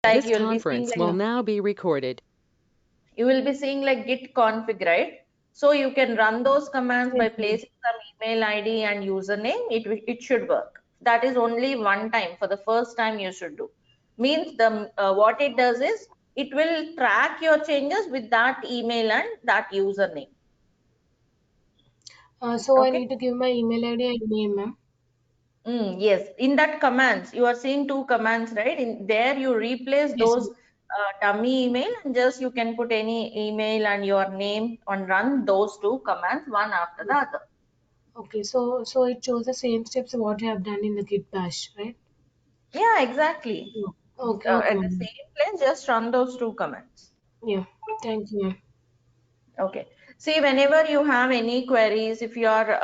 Like This you'll be seeing conference like will now be recorded. you will be seeing like git config, right? So you can run those commands Yes, by ma'am. placing some email ID and username. It should work. That is only one time, for the first time you should do. Means the what it does is it will track your changes with that email and that username. So I Okay. need to give my email ID and name, ma'am. Yes, in that commands, you are seeing two commands, right? In there, you replace Yes, those ma'am. dummy email and just you can put any email and your name and run those two commands one after the other. Okay, so it shows the same steps what you have done in the Git Bash, right? Yeah, exactly. Yeah. Okay, okay, At the ma'am. same place, just run those two commands. Yeah, thank you, ma'am. Okay. See, whenever you have any queries, if you are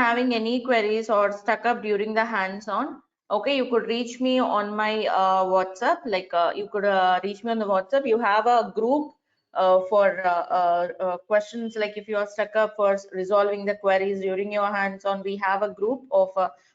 having any queries or stuck up during the hands-on, okay, you could reach me on my WhatsApp. Like you could reach me on the WhatsApp. You have a group for questions. Like if you are stuck up for resolving the queries during your hands-on, we have a group of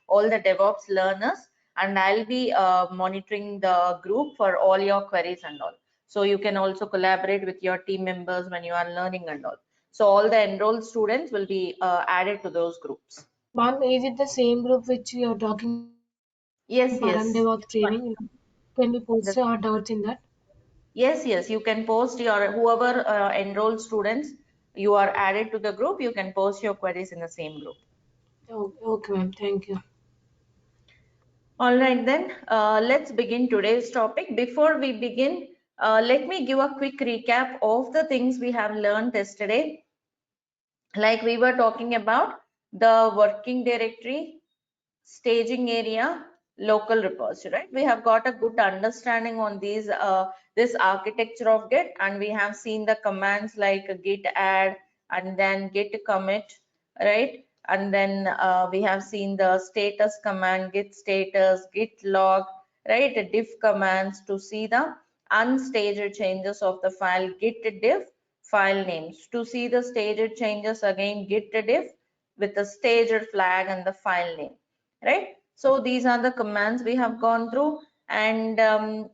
all the DevOps learners, and I'll be monitoring the group for all your queries and all. So you can also collaborate with your team members when you are learning and all. So all the enrolled students will be added to those groups. Ma'am, is it the same group which we are talking Yes, Param yes. DevOps This one. training? Can we post The, our doubts in that? yes, yes. You can post your whoever enrolled students you are added to the group. You can post your queries in the same group. Oh, okay, ma'am. Thank you. All right, then let's begin today's topic. Before we begin, let me give a quick recap of the things we have learned yesterday. Like we were talking about the working directory, staging area, local repository, right? We have got a good understanding on these this architecture of Git, and we have seen the commands like git add and then git commit, right? And then we have seen the status command, git status, git log, right? Diff commands to see the unstaged changes of the file, git diff file names. To see the staged changes, again git diff with the staged flag and the file name, right? So these are the commands we have gone through, and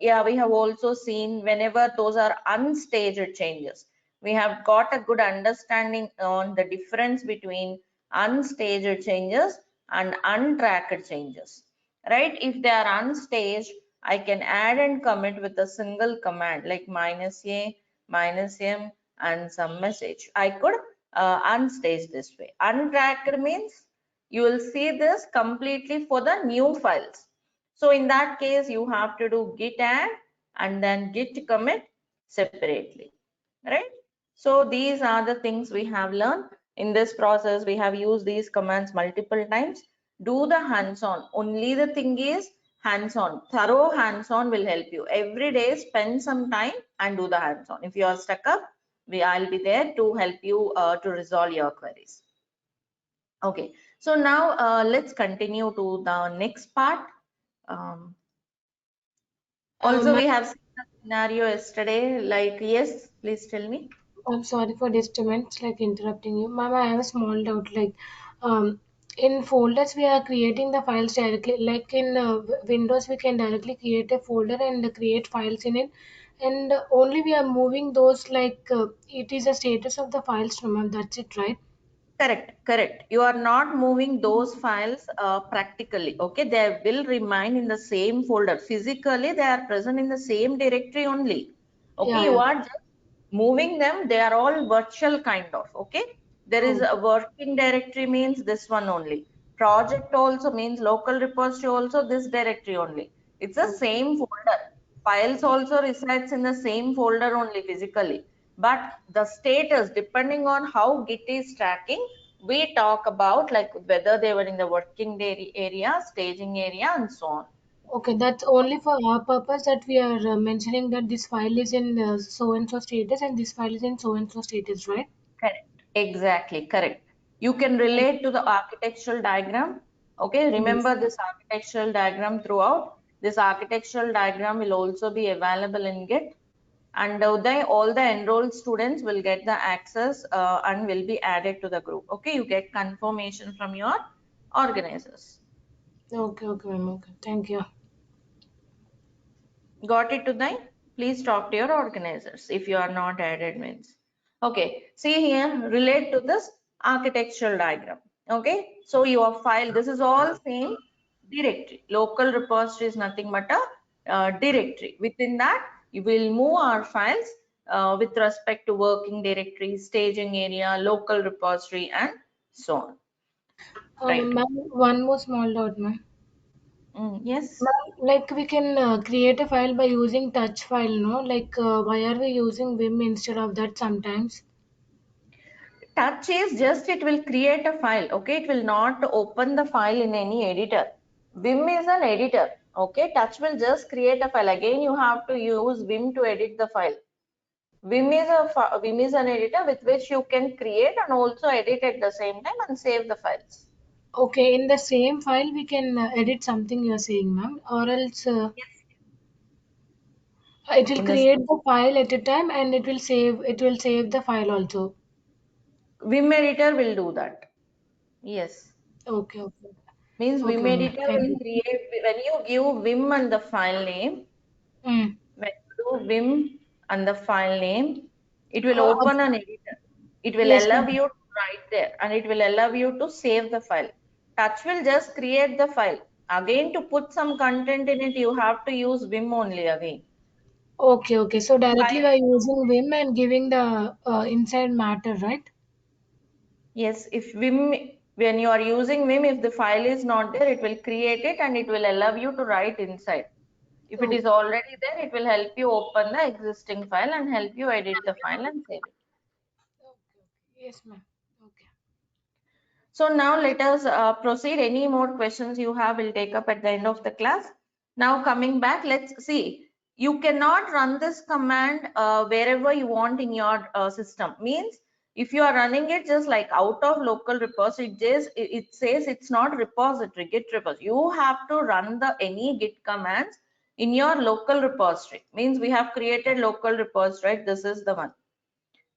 yeah, we have also seen whenever those are unstaged changes, we have got a good understanding on the difference between unstaged changes and untracked changes, right? If they are unstaged, I can add and commit with a single command like -a, -m, and some message. I could unstage this way. Untracked means you will see this completely for the new files. So in that case, you have to do git add and then git commit separately, right? So these are the things we have learned in this process. We have used these commands multiple times. Do the hands-on. Only the thing is hands-on. Thorough hands-on will help you. Every day spend some time and do the hands-on. If you are stuck up, I'll be there to help you to resolve your queries. Okay, so now let's continue to the next part. Um, Also, Ma'am, we have seen the scenario yesterday. Like, yes, please tell me. I'm sorry for disturbance, like interrupting you. Ma'am, I have a small doubt. Like, in folders, we are creating the files directly. Like in Windows, we can directly create a folder and create files in it. And only we are moving those, like, it is a status of the files, ma'am. That's it, right? Correct, correct. You are not moving those files practically. Okay, they will remain in the same folder. Physically, they are present in the same directory only. Okay, Yeah, you yeah. are just moving them. They are all virtual kind of. Okay, there is Oh, a working directory means this one only. Project also means local repository also this directory only. It's the oh, same folder. Files also resides in the same folder only physically. But the status, depending on how Git is tracking, we talk about like whether they were in the working area, staging area, and so on. okay, that's only for our purpose that we are mentioning that this file is in so and so status and this file is in so and so status, right? Correct. Exactly. Correct. You can relate to the architectural diagram. Okay. Yes. Remember this architectural diagram throughout. This architectural diagram will also be available in Git. And all the enrolled students will get the access and will be added to the group. Okay. You get confirmation from your organizers. Okay, okay, ma'am. Okay, thank you. Got it, Uday? Please talk to your organizers if you are not added admins. Okay, see here, relate to this architectural diagram. Okay, so your file, this is all same directory. Local repository is nothing but a directory. Within that, you will move our files with respect to working directory, staging area, local repository, and so on. Right. Ma'am, one more small doubt, ma'am. Yes. Ma'am, like we can create a file by using touch file, no? Like why are we using Vim instead of that sometimes? Touch is just it will create a file. Okay, it will not open the file in any editor. Vim is an editor. Okay, touch will just create a file. Again, you have to use Vim to edit the file. Vim is an editor with which you can create and also edit at the same time and save the files. Okay, in the same file we can edit something you're saying, ma'am, or else it will In the create the file at a time and it will save the file also. Vim editor will do that. Yes. Okay, okay. Means Vim Okay, ma'am. editor Thank will you. create, when you give Vim and the file name, Mm. when you do Vim and the file name, it will Uh, open an editor. It will yes, allow ma'am. you to write there and it will allow you to save the file. Touch will just create the file. Again, to put some content in it, you have to use Vim only again. Okay, okay. So directly File. we are using Vim and giving the inside matter, right? Yes, if Vim, when you are using Vim, if the file is not there, it will create it and it will allow you to write inside. If it Okay. is already there, it will help you open the existing file and help you edit the file and save it. Okay. Yes, ma'am. Okay. So now let us proceed. Any more questions you have, we'll take up at the end of the class. Now coming back, let's see. You cannot run this command wherever you want in your system. Means if you are running it just like out of local repository, it says it's not repository, git repository. You have to run the any git commands in your local repository. Means we have created local repository, right? This is the one.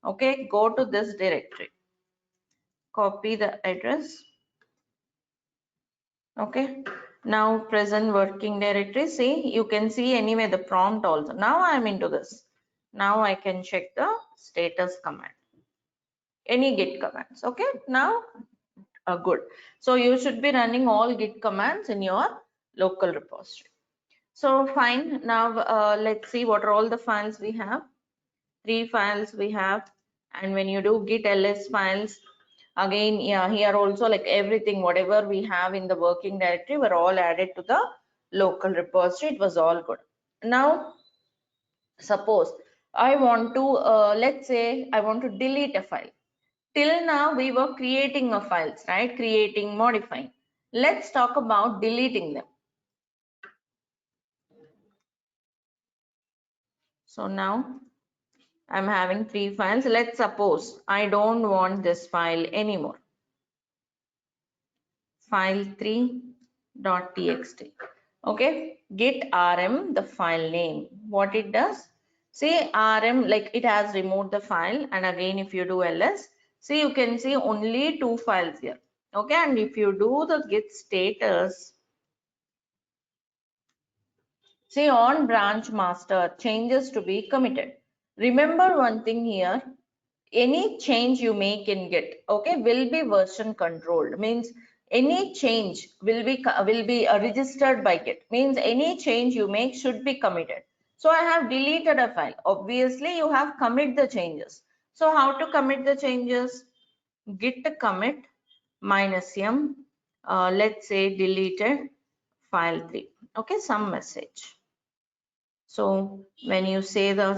Okay, go to this directory. Copy the address. Okay, now present working directory. See, you can see anyway the prompt also. Now I am into this. Now I can check the status command, any git commands. Okay, now good. So you should be running all git commands in your local repository. So fine. Now let's see what are all the files we have. 3 files we have, and when you do git ls files, again, yeah, here also like everything whatever we have in the working directory were all added to the local repository. It was all good. Now suppose I want to let's say I want to delete a file. Till now we were creating a files, right? Creating, modifying. Let's talk about deleting them. So now I'm having 3 files. Let's suppose I don't want this file anymore. File3.txt. Okay, git rm the file name. What it does, see rm, like it has removed the file, and again if you do ls, see you can see only 2 files here. Okay, and if you do the git status, see on branch master changes to be committed. Remember one thing here, any change you make in git, okay, will be version controlled. Means any change will be registered by git. Means any change you make should be committed. So I have deleted a file, obviously you have commit the changes. So how to commit the changes? Git commit -m, let's say deleted file3. Okay, some message. So when you see the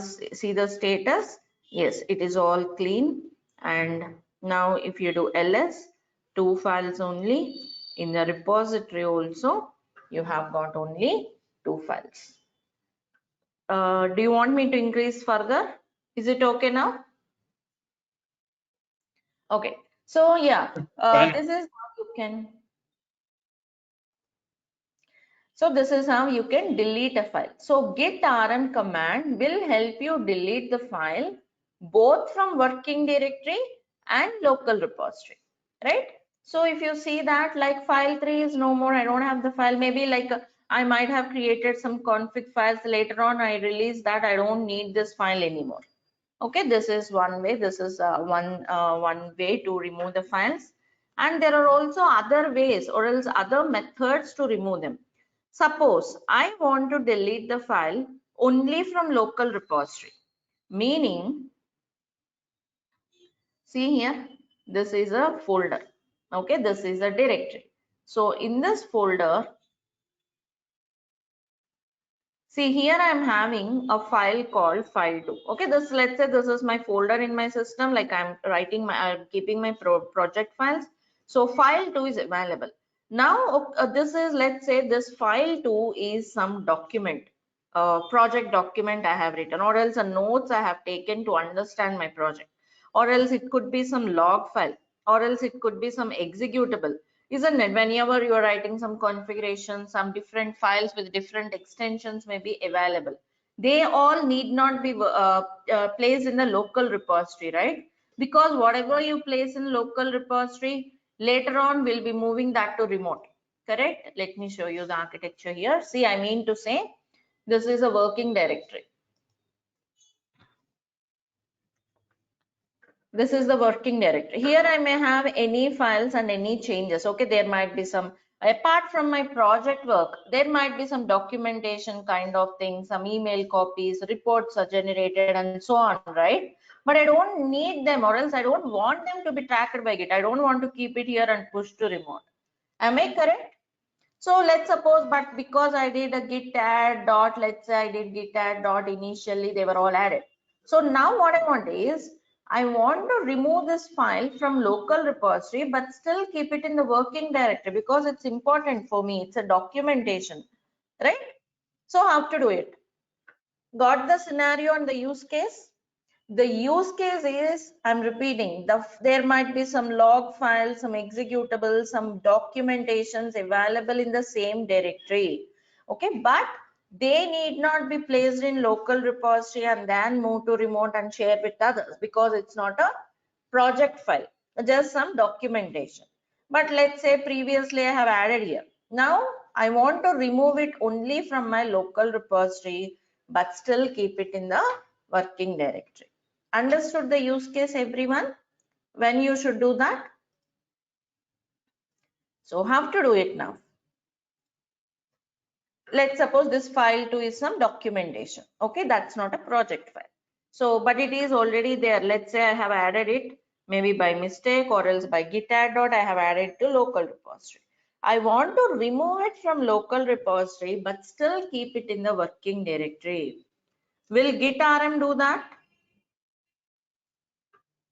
status, yes, it is all clean. And now if you do ls, 2 files only. In the repository also, you have got only 2 files. Do you want me to increase further? Is it okay now? Okay. So yeah, this is how you can. So this is how you can delete a file. So git rm command will help you delete the file both from working directory and local repository, right? So if you see that like file3 is no more, I don't have the file, maybe like I might have created some config files. Later on, I realized that I don't need this file anymore. Okay, this is one way. This is one way to remove the files. And there are also other ways or else other methods to remove them. Suppose I want to delete the file only from local repository, meaning, see here, this is a folder. Okay, this is a directory. So in this folder, see here I am having a file called file2. Okay, this, let's say this is my folder in my system, like I'm writing my, I'm keeping my project files. So file2 is available. Now this is, let's say this file2 is some document, project document I have written, or else a notes I have taken to understand my project, or else it could be some log file, or else it could be some executable, isn't it? Whenever you are writing some configuration, some different files with different extensions may be available. They all need not be placed in the local repository, right? Because whatever you place in local repository, later on we'll be moving that to remote. Correct? Let me show you the architecture here. See, I mean to say, this is a working directory. This is the working directory. Here I may have any files and any changes. Okay, there might be some, apart from my project work, there might be some documentation kind of thing, some email copies, reports are generated and so on, right? But I don't need them, or else I don't want them to be tracked by Git. I don't want to keep it here and push to remote. Am I correct? So let's suppose, but because I did a git add dot, let's say I did git add dot initially, they were all added. So now what I want is, I want to remove this file from local repository, but still keep it in the working directory because it's important for me. It's a documentation, right? So how to do it? Got the scenario and the use case? The use case is, I'm repeating, there might be some log files, some executables, some documentations available in the same directory. Okay, but they need not be placed in local repository and then move to remote and share with others, because it's not a project file, just some documentation. But let's say previously I have added here. Now I want to remove it only from my local repository, but still keep it in the working directory. Understood the use case, everyone? When you should do that? So how to do it now? Let's suppose this file2 is some documentation. Okay, that's not a project file. So, but it is already there. Let's say I have added it maybe by mistake or else by git add dot, I have added to local repository. I want to remove it from local repository, but still keep it in the working directory. Will git rm do that?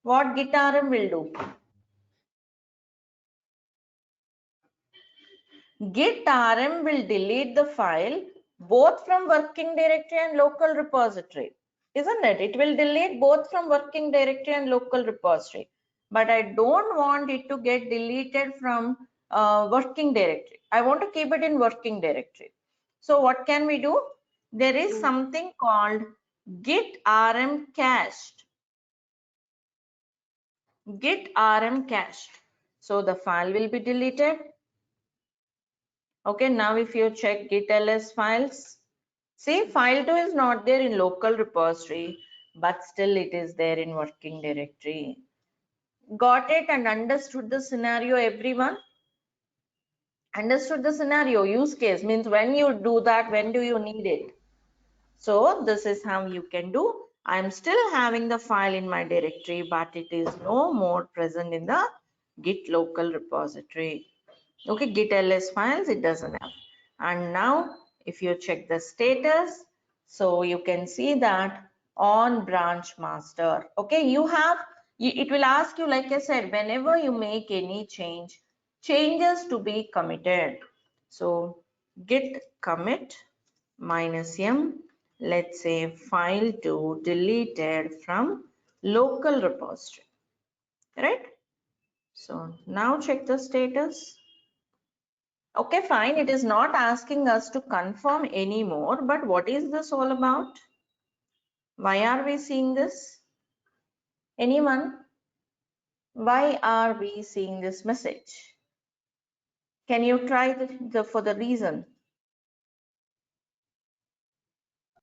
What git rm will do? Git rm will delete the file both from working directory and local repository, isn't it? It will delete both from working directory and local repository, but I don't want it to get deleted from working directory. I want to keep it in working directory. So what can we do? There is something called git rm cached. Git rm cached. So the file will be deleted. Okay, now if you check git ls files, see file2 is not there in local repository, but still it is there in working directory. Got it and understood the scenario, everyone? Understood the scenario, use case means when you do that, when do you need it? So this is how you can do. I am still having the file in my directory, but it is no more present in the git local repository. Okay, git ls files it doesn't have. And now if you check the status, so you can see that on branch master, okay, you have, it will ask you, like I said, whenever you make any changes to be committed. So git commit -m, let's say file2 deleted from local repository, right? So now check the status. Okay, fine. It is not asking us to confirm anymore, but what is this all about? Why are we seeing this? Anyone? Why are we seeing this message? Can you try for the reason?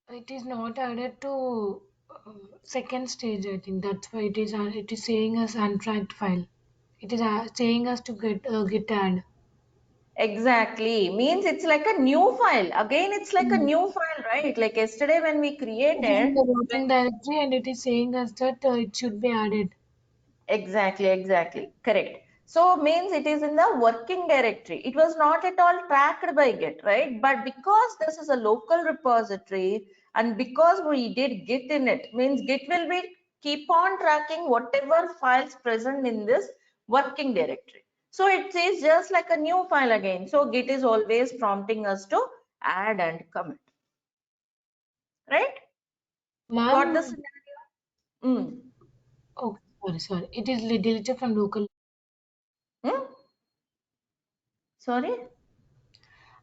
It is not added to second stage. I think that's why it is saying us untracked file. It is saying us to git add. Exactly. Means it's like a new file. Again, it's like a Mm. new file, right? Like yesterday when we It is in created, the when working directory and it is saying us that it should be added. exactly, exactly. Correct. So means it is in the working directory. It was not at all tracked by Git, right? But because this is a local repository and because we did Git in it, means Git will be keep on tracking whatever files present in this working directory. So it is just like a new file again. So Git is always prompting us to add and commit, right? Got this? Ma'am, Mm. okay, sorry. It is deleted from local. Hmm? Sorry?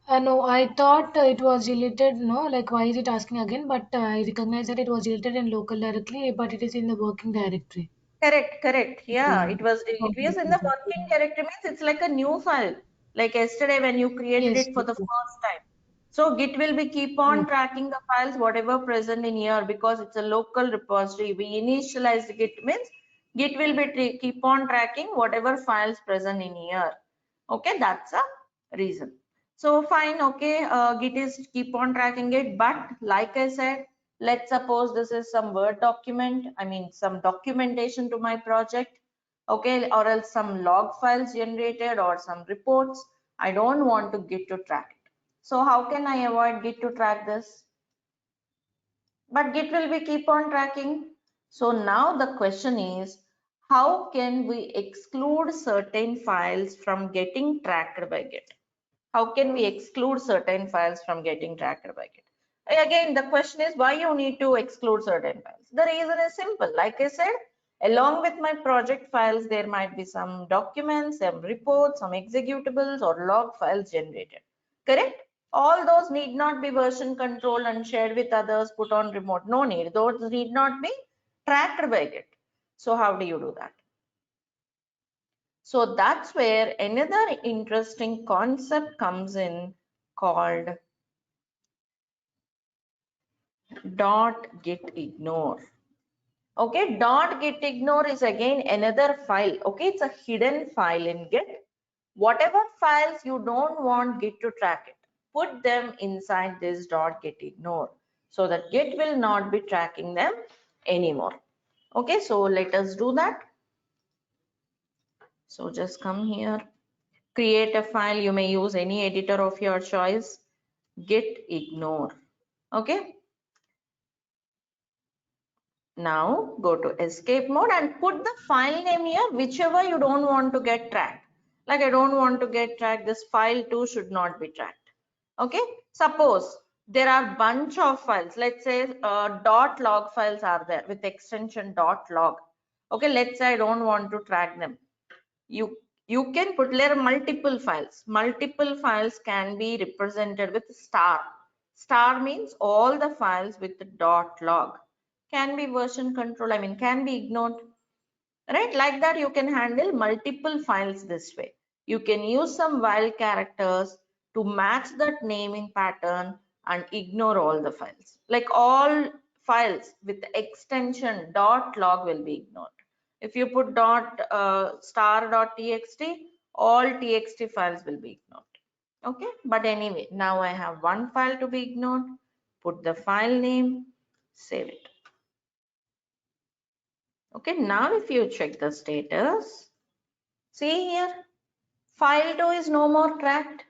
No, I thought it was deleted. No, like why is it asking again? But I recognize that it was deleted in local directly, but it is in the working directory. Correct, correct. Yeah, Yeah. it was in Okay, the okay, working okay. directory means it's like a new file. Like yesterday when you created Yes, it for yes, the yes. first time. So Git will be keep on Yes. tracking the files whatever present in here because it's a local repository. We initialized Git means Git will be keep on tracking whatever files present in here. Okay, that's a reason. So fine, okay, Git is keep on tracking it, but like I said, let's suppose this is some Word document, I mean some documentation to my project, okay, or else some log files generated or some reports. I don't want to Git to track it. So how can I avoid Git to track this? But Git will be keep on tracking. So now the question is, how can we exclude certain files from getting tracked by Git? How can we exclude certain files from getting tracked by Git? Again, the question is why you need to exclude certain files. The reason is simple. Like I said, along with my project files, there might be some documents, some reports, some executables or log files generated. Correct? All those need not be version controlled and shared with others, put on remote. No need. Those need not be tracked by Git. So how do you do that? So that's where another interesting concept comes in called .git ignore. Okay, .git ignore is again another file. Okay, it's a hidden file in Git. Whatever files you don't want Git to track it, put them inside this .git ignore so that Git will not be tracking them anymore. Okay, so let us do that. So just come here. Create a file. You may use any editor of your choice. Git ignore. Okay. Now go to escape mode and put the file name here, whichever you don't want to get tracked. Like I don't want to get tracked. This file too should not be tracked. Okay. Suppose there are bunch of files. Let's say .log files are there with extension .log. Okay. Let's say I don't want to track them. You can put there multiple files can be represented with star means all the files with the .log can be version control, I mean can be ignored, right? Like that you can handle multiple files this way. You can use some while characters to match that naming pattern and ignore all the files, like all files with extension .log will be ignored. If you put star.txt, all txt files will be ignored. Okay, but anyway, now I have one file to be ignored. Put the file name, save it. Okay, now if you check the status, see here, file 2 is no more tracked.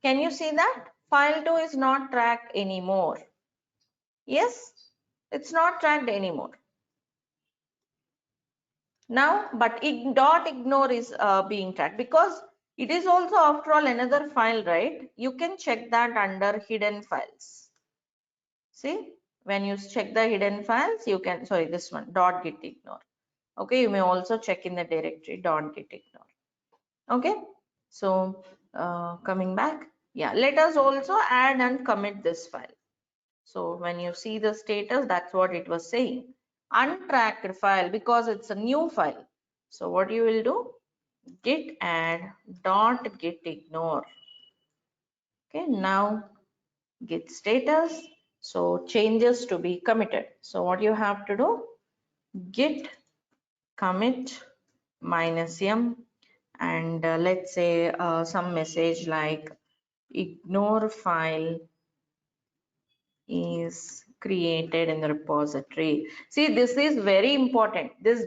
Can you see that? File 2 is not tracked anymore. Yes, it's not tracked anymore. Now, but ignore is being tracked because it is also after all another file, right? You can check that under hidden files. See, when you check the hidden files, you can, sorry, this one, .git ignore. Okay, you may also check in the directory .git ignore. Okay, so coming back, yeah, let us also add and commit this file. So when you see the status, that's what it was saying, untracked file, because it's a new file. So what you will do, git add .git ignore. Okay, now git status. So changes to be committed. So what you have to do, git commit -m, and let's say some message like ignore file is created in the repository. See, this is very important. This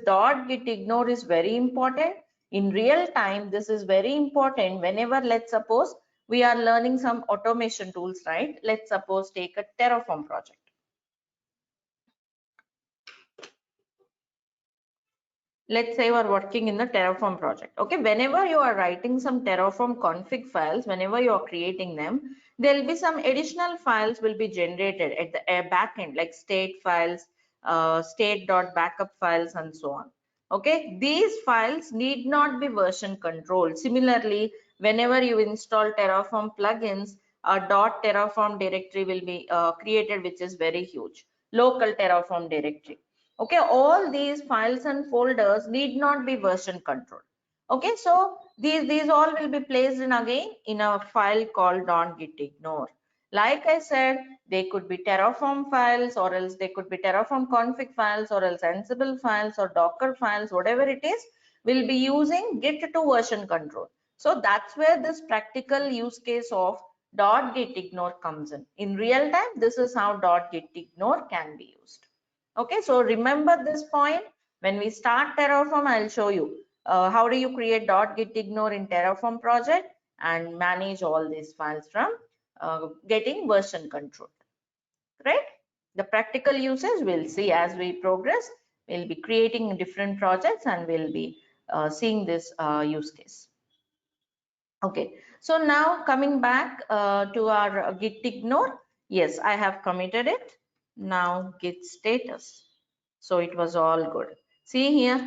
.git ignore is very important. In real time, this is very important whenever, let's suppose, we are learning some automation tools, right? Let's suppose take a Terraform project. Let's say you are working in the Terraform project. Okay, whenever you are writing some Terraform config files, whenever you are creating them, there will be some additional files will be generated at the back end, like state files, state.backup files, and so on. Okay, these files need not be version controlled. Similarly, whenever you install Terraform plugins, a .terraform directory will be created, which is very huge, local Terraform directory. Okay, all these files and folders need not be version controlled. Okay, so these all will be placed in again in a file called .git ignore. Like I said, they could be Terraform files, or else they could be Terraform config files, or else Ansible files or Docker files, whatever it is, will be using git to version control. So that's where this practical use case of .git ignore comes in. In real time, this is how .git ignore can be used. Okay, so remember this point. When we start Terraform, I'll show you how do you create .git ignore in Terraform project and manage all these files from getting version control, right? The practical uses we'll see as we progress. We'll be creating different projects and we'll be seeing this use case. Okay, so now coming back to our git ignore. Yes, I have committed it. Now git status. So it was all good. See here,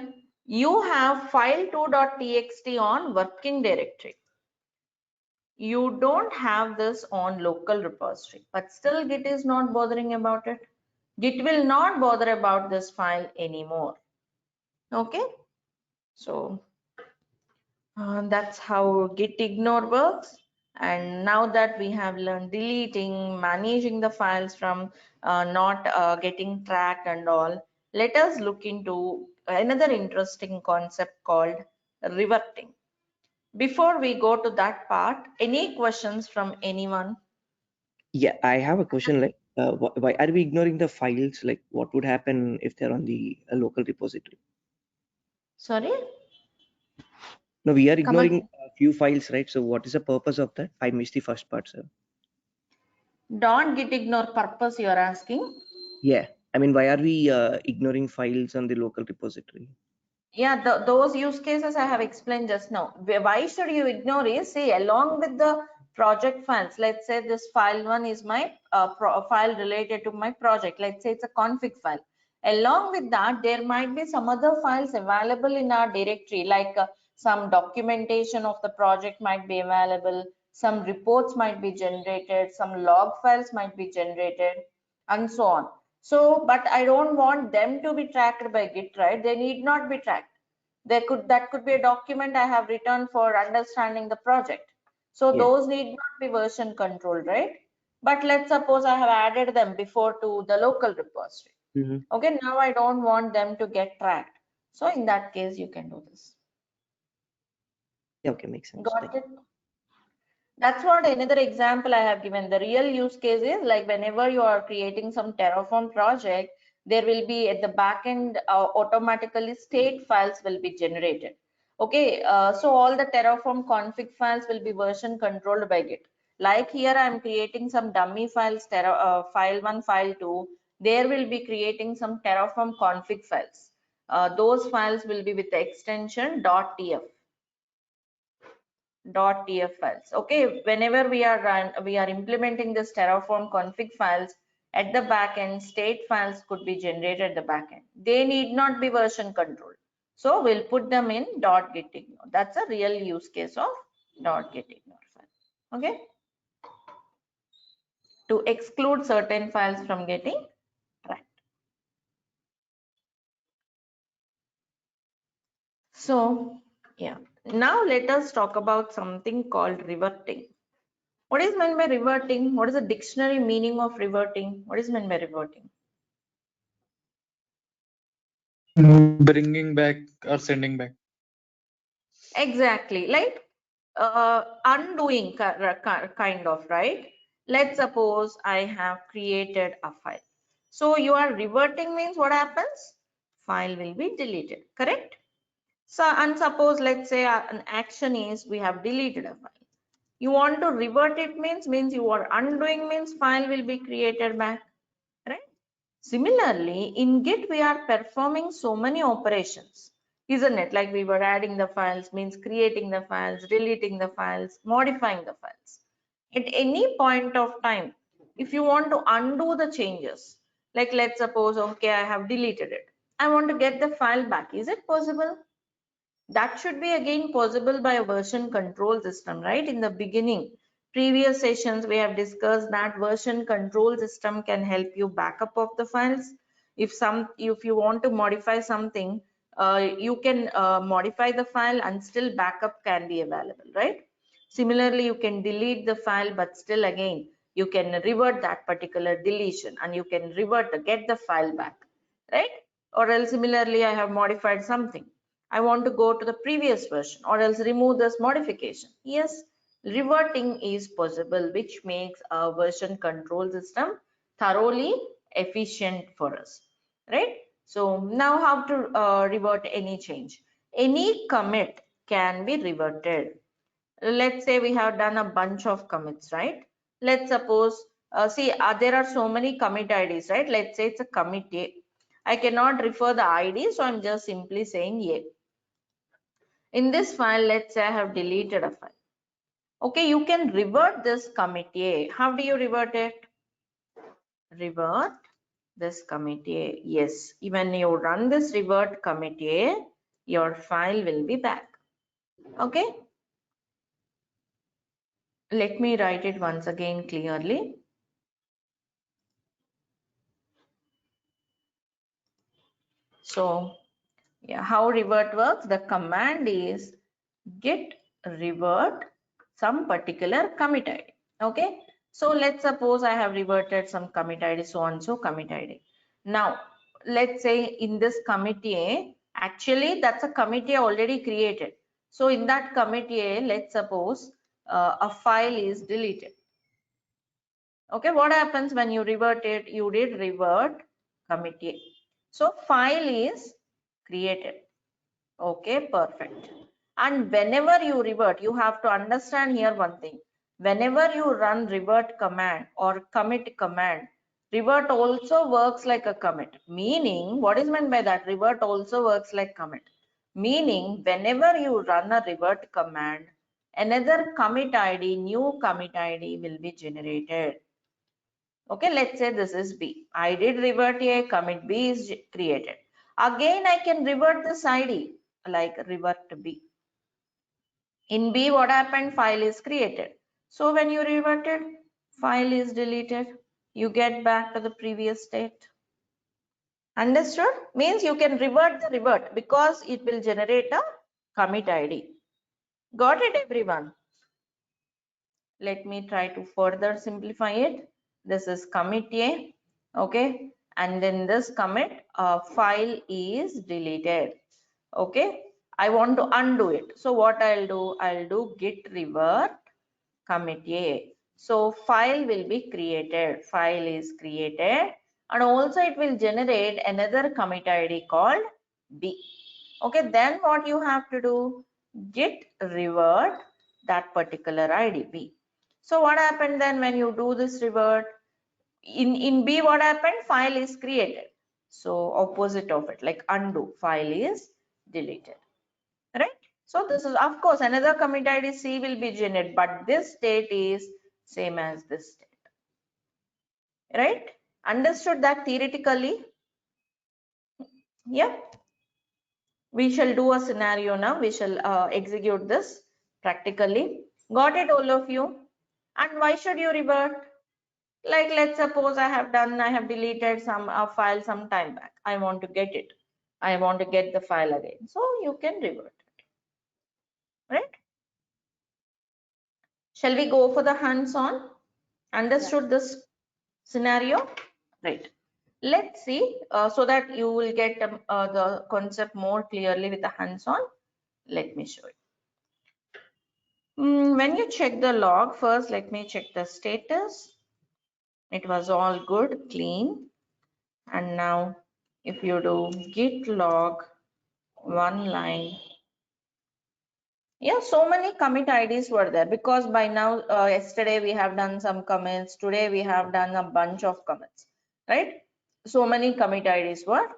you have file2.txt on working directory. You don't have this on local repository, but still Git is not bothering about it. Git will not bother about this file anymore. Okay, so that's how git ignore works. And now that we have learned deleting, managing the files from not getting tracked and all, let us look into another interesting concept called reverting. Before we go to that part, any questions from anyone? Yeah, I have a question like, why are we ignoring the files? Like, what would happen if they're on the local repository? Sorry? No, we are Come ignoring again. a few files, right? So what is the purpose of that? I missed the first part, sir. Don't git ignore purpose you are asking. Yeah, I mean, why are we ignoring files on the local repository? Yeah, those use cases I have explained just now. Why should you ignore is, see, along with the project files, let's say this file one is my file related to my project. Let's say it's a config file. Along with that, there might be some other files available in our directory, like some documentation of the project might be available, some reports might be generated, some log files might be generated, and so on. So, but I don't want them to be tracked by Git, right? They need not be tracked. That could be a document I have written for understanding the project. So Yeah. those need not be version controlled, right? But let's suppose I have added them before to the local repository. Okay, now I don't want them to get tracked. So in that case, you can do this. Yeah, okay, makes sense. Got it? That's what another example I have given. The real use case is like whenever you are creating some Terraform project, there will be at the back end automatically state files will be generated. Okay, so all the Terraform config files will be version controlled by Git. Like here, I'm creating some dummy files, file 1, file 2. There will be creating some Terraform config files. Those files will be with the extension .tf. .tf files. Okay, whenever we are implementing this Terraform config files at the backend, state files could be generated at the backend. They need not be version controlled. So we'll put them in .git ignore. That's a real use case of .git ignore file. Okay, to exclude certain files from getting tracked. So yeah, now let us talk about something called reverting. What is meant by reverting? What is the dictionary meaning of reverting? What is meant by reverting? Bringing back or sending back. Exactly, like undoing kind of, right? Let's suppose I have created a file. So you are reverting means what happens? File will be deleted, correct? So, and suppose let's say an action is we have deleted a file. You want to revert it means you are undoing means file will be created back, right? Similarly, in Git, we are performing so many operations, isn't it? Like we were adding the files, means creating the files, deleting the files, modifying the files. At any point of time, if you want to undo the changes, like let's suppose, okay, I have deleted it. I want to get the file back. Is it possible? That should be again possible by a version control system, right? In the beginning, previous sessions, we have discussed that version control system can help you backup of the files. If you want to modify something, you can modify the file and still backup can be available, right? Similarly, you can delete the file, but still again, you can revert that particular deletion and you can get the file back, right? Or else similarly, I have modified something. I want to go to the previous version or else remove this modification. Yes, reverting is possible, which makes a version control system thoroughly efficient for us, right? So now how to revert any change? Any commit can be reverted. Let's say we have done a bunch of commits, right? Let's suppose, there are so many commit IDs, right? Let's say it's a commit A. I cannot refer the ID, so I'm just simply saying A. In this file, let's say I have deleted a file. Okay, you can revert this commit A. How do you revert it? Revert this commit A. Yes, when you run this revert commit A, your file will be back. Okay. Let me write it once again clearly. So, yeah, how revert works? The command is git revert some particular commit ID. Okay, so let's suppose I have reverted some commit ID, so and so commit ID. Now let's say in this commit A, actually that's a commit A already created. So in that commit A, let's suppose a file is deleted. Okay, what happens when you revert it? You did revert commit A. So file is created. Okay, perfect. And whenever you revert, you have to understand here one thing. Whenever you run revert command or commit command, revert also works like a commit. Meaning, what is meant by that? Revert also works like commit. Meaning, whenever you run a revert command, another commit ID, new commit ID will be generated. Okay, let's say this is B. I did revert A, commit B is created. Again, I can revert this ID like revert to B. In B, what happened? File is created. So when you reverted, file is deleted. You get back to the previous state. Understood? Means you can revert the revert because it will generate a commit ID. Got it, everyone? Let me try to further simplify it. This is commit A. Okay. And then this commit file is deleted. Okay. I want to undo it. So what I'll do git revert commit A. So file will be created. File is created. And also it will generate another commit ID called B. Okay. Then what you have to do? Git revert that particular ID B. So what happened then when you do this revert? In B, what happened? File is created. So opposite of it, like undo, file is deleted. Right? So this is, of course, another commit ID C will be generated, but this state is same as this state. Right? Understood that theoretically? Yeah. We shall do a scenario now. We shall execute this practically. Got it, all of you? And why should you revert? Like let's suppose I have deleted some file some time back. I want to get it. I want to get the file again. So you can revert it. Right? Shall we go for the hands-on? Understood this scenario? Right. Let's see so that you will get the concept more clearly with the hands-on. Let me show you. When you check the log, first let me check the status. It was all good, clean. And now if you do git log one line, yeah, so many commit IDs were there because by now, yesterday we have done some commits, today we have done a bunch of commits, right? So many commit IDs were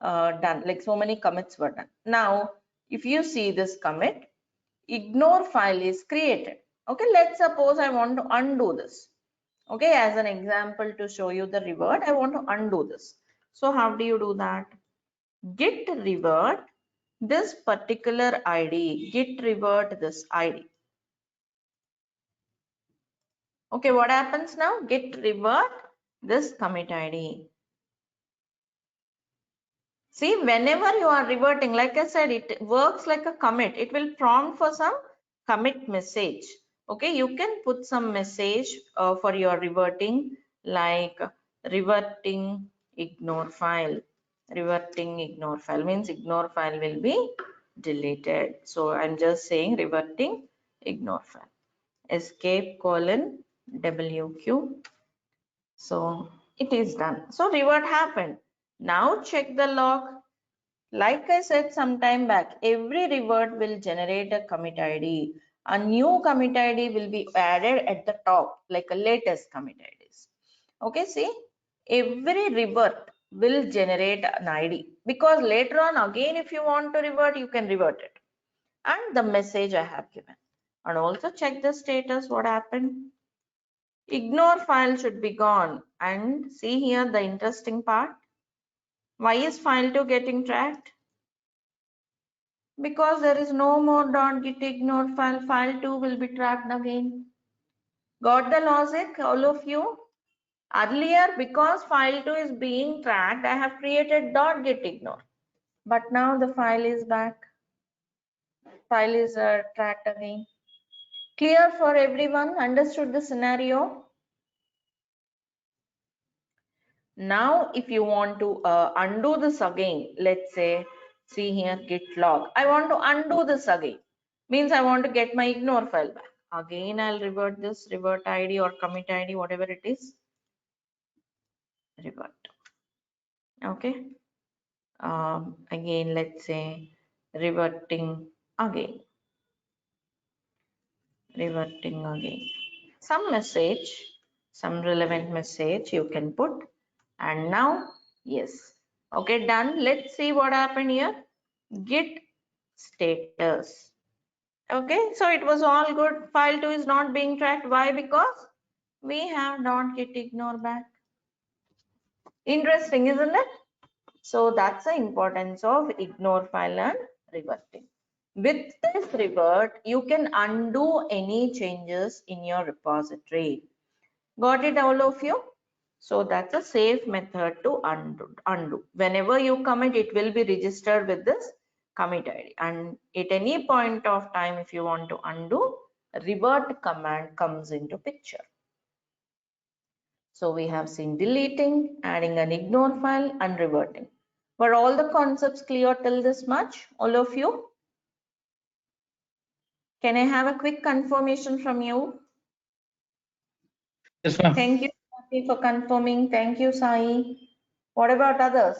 done, like so many commits were done. Now, if you see this commit, ignore file is created. Okay, let's suppose I want to undo this. Okay, as an example to show you the revert, I want to undo this. So how do you do that? Git revert this particular ID, git revert this ID. Okay, what happens now? Git revert this commit ID. See, whenever you are reverting, like I said, it works like a commit. It will prompt for some commit message. Okay, you can put some message for your reverting, like reverting ignore file. Reverting ignore file means ignore file will be deleted. So I'm just saying reverting ignore file. Escape colon WQ. So it is done. So revert happened. Now check the log. Like I said some time back, every revert will generate a commit ID. A new commit ID will be added at the top, like a latest commit IDs. Okay, see, every revert will generate an ID because later on again, if you want to revert, you can revert it. And the message I have given. And also check the status, what happened. Ignore file should be gone. And see here the interesting part. Why is file2 getting tracked? Because there is no more .git ignore file, file2 will be tracked again. Got the logic, all of you? Earlier, because file2 is being tracked, I have created .git ignore. But now the file is back. File is tracked again. Clear for everyone? Understood the scenario? Now, if you want to undo this again, let's say, see here, git log. I want to undo this again. Means I want to get my ignore file back. Again, I'll revert this revert ID or commit ID, whatever it is. Revert. Okay. Again, let's say reverting again. Reverting again. Some message, some relevant message you can put. And now, yes. Okay, done. Let's see what happened here. Git status. Okay, so it was all good. File2 is not being tracked. Why? Because we have not git ignore back. Interesting, isn't it? So that's the importance of ignore file and reverting. With this revert, you can undo any changes in your repository. Got it, all of you? So that's a safe method to undo. Whenever you commit, it will be registered with this commit ID. And at any point of time, if you want to undo, revert command comes into picture. So we have seen deleting, adding an ignore file, and reverting. Were all the concepts clear till this much, all of you? Can I have a quick confirmation from you? Yes, ma'am. Thank you Swati, for confirming. Thank you, Sai. What about others?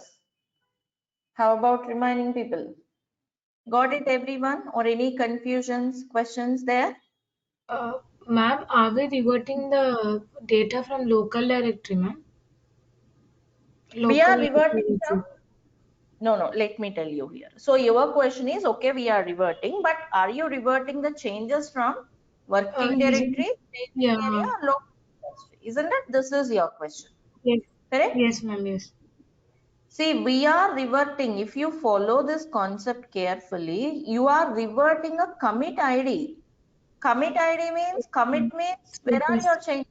How about reminding people? Got it, everyone? Or any confusions, questions there? Ma'am, are we reverting the data from local directory, ma'am? We are Local reverting directory. from, no, let me tell you here. So your question is, okay, we are reverting, but are you reverting the changes from working directory, staging Yeah. area, or local directory? Isn't it? This is your question. Yes. Correct? Yes, ma'am. Yes. See, we are reverting. If you follow this concept carefully, you are reverting a commit ID. Commit ID means, where are your changes?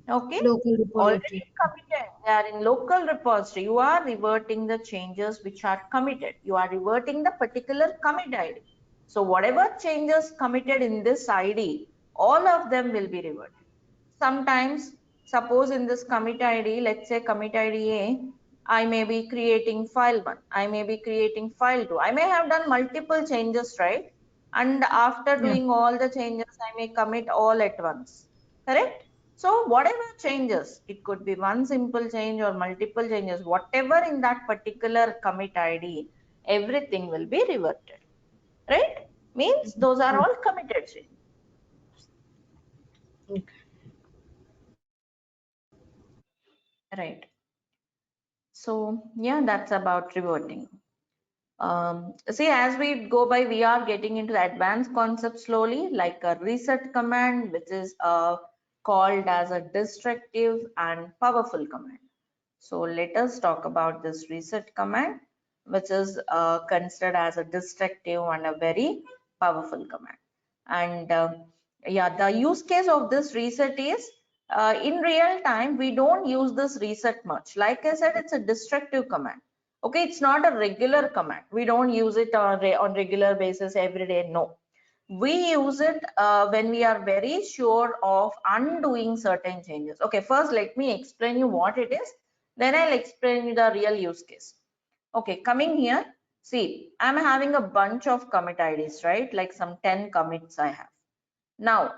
Okay, Local already repository. committed. They are in local repository. You are reverting the changes which are committed. You are reverting the particular commit ID. So whatever changes committed in this ID, all of them will be reverted. Sometimes, suppose in this commit ID, let's say commit ID A, I may be creating file 1, I may be creating file 2, I may have done multiple changes, right? And after Yeah. doing all the changes, I may commit all at once, correct? So whatever changes, it could be one simple change or multiple changes, whatever in that particular commit ID, everything will be reverted, right? Means those are all committed changes. Okay. Right. So yeah, that's about reverting. See, as we go by, we are getting into the advanced concepts slowly, like a reset command, which is called as a destructive and powerful command. So let us talk about this reset command, which is considered as a destructive and a very powerful command. And yeah, the use case of this reset is in real time, we don't use this reset much. Like I said, it's a destructive command. Okay, it's not a regular command. We don't use it on regular basis every day. No, we use it when we are very sure of undoing certain changes. Okay, first let me explain you what it is, then I'll explain you the real use case. Okay, coming here, see, I'm having a bunch of commit IDs, right? Like some 10 commits I have. Now,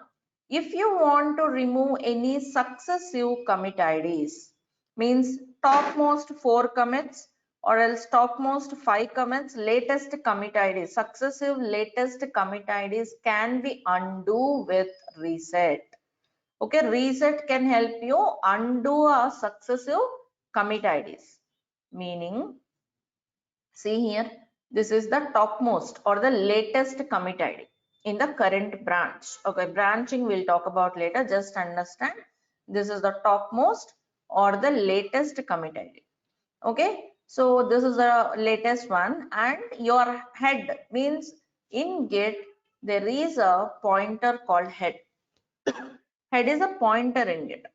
if you want to remove any successive commit IDs, means topmost 4 commits or else topmost 5 commits, latest commit IDs, successive latest commit IDs can be undo with reset. Okay, reset can help you undo a successive commit IDs. Meaning, see here, this is the topmost or the latest commit ID in the current branch. Okay, branching we'll talk about later. Just understand this is the topmost or the latest commit ID. Okay, so this is the latest one, and your head means in Git there is a pointer called head. Head is a pointer in Git.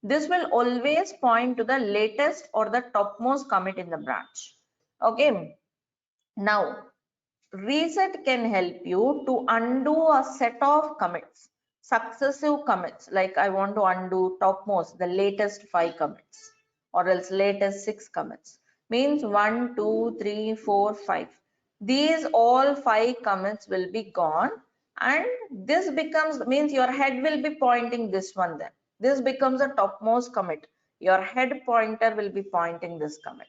This will always point to the latest or the topmost commit in the branch. Okay, now reset can help you to undo a set of commits, successive commits. Like I want to undo topmost, the latest 5 commits, or else latest 6 commits. Means 1, 2, 3, 4, 5. These all 5 commits will be gone, and this becomes, means your head will be pointing this one then. This becomes a topmost commit. Your head pointer will be pointing this commit.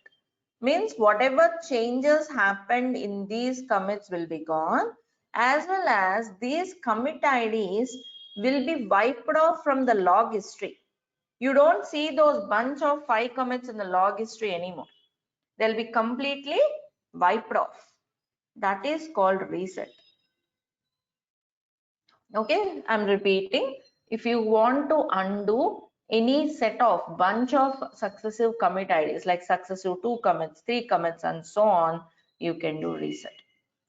Means whatever changes happened in these commits will be gone, as well as these commit IDs will be wiped off from the log history. You don't see those bunch of 5 commits in the log history anymore. They'll be completely wiped off. That is called reset. Okay, I'm repeating. If you want to undo any set of bunch of successive commit IDs, like successive 2 commits, 3 commits, and so on, you can do reset.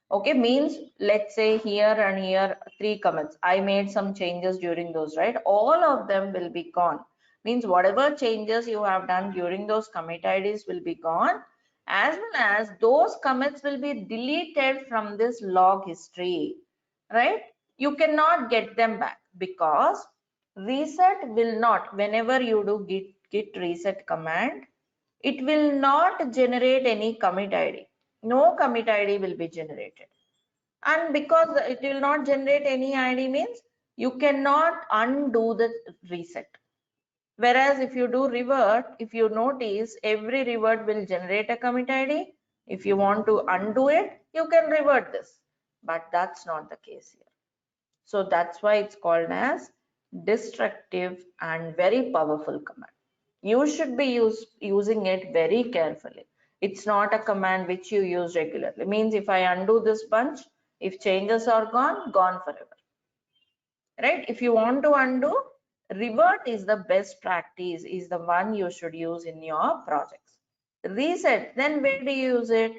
Okay, means let's say here and here 3 commits. I made some changes during those, right? All of them will be gone. Means whatever changes you have done during those commit IDs will be gone, as well as those commits will be deleted from this log history, right? You cannot get them back because reset will not, whenever you do git reset command, it will not generate any commit ID. No commit ID will be generated. And because it will not generate any ID means you cannot undo the reset. Whereas if you do revert, if you notice every revert will generate a commit ID. If you want to undo it, you can revert this. But that's not the case here. So that's why it's called as destructive and very powerful command. You should be using it very carefully. It's not a command which you use regularly. It means if I undo this bunch, if changes are gone, gone forever. Right? If you want to undo, revert is the best practice, is the one you should use in your projects. Reset, then where do you use it?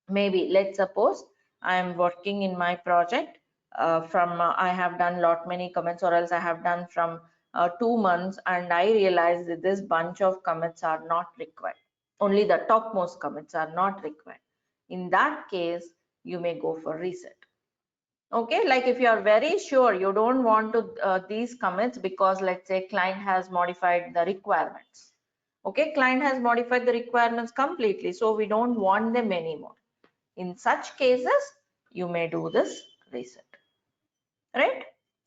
Maybe let's suppose I am working in my project I have done lot many commits, or else I have done from 2 months, and I realize that this bunch of commits are not required. Only the topmost commits are not required. In that case, you may go for reset. Okay, like if you are very sure you don't want to these commits because let's say client has modified the requirements. Okay, client has modified the requirements completely, so we don't want them anymore. In such cases, you may do this reset, right?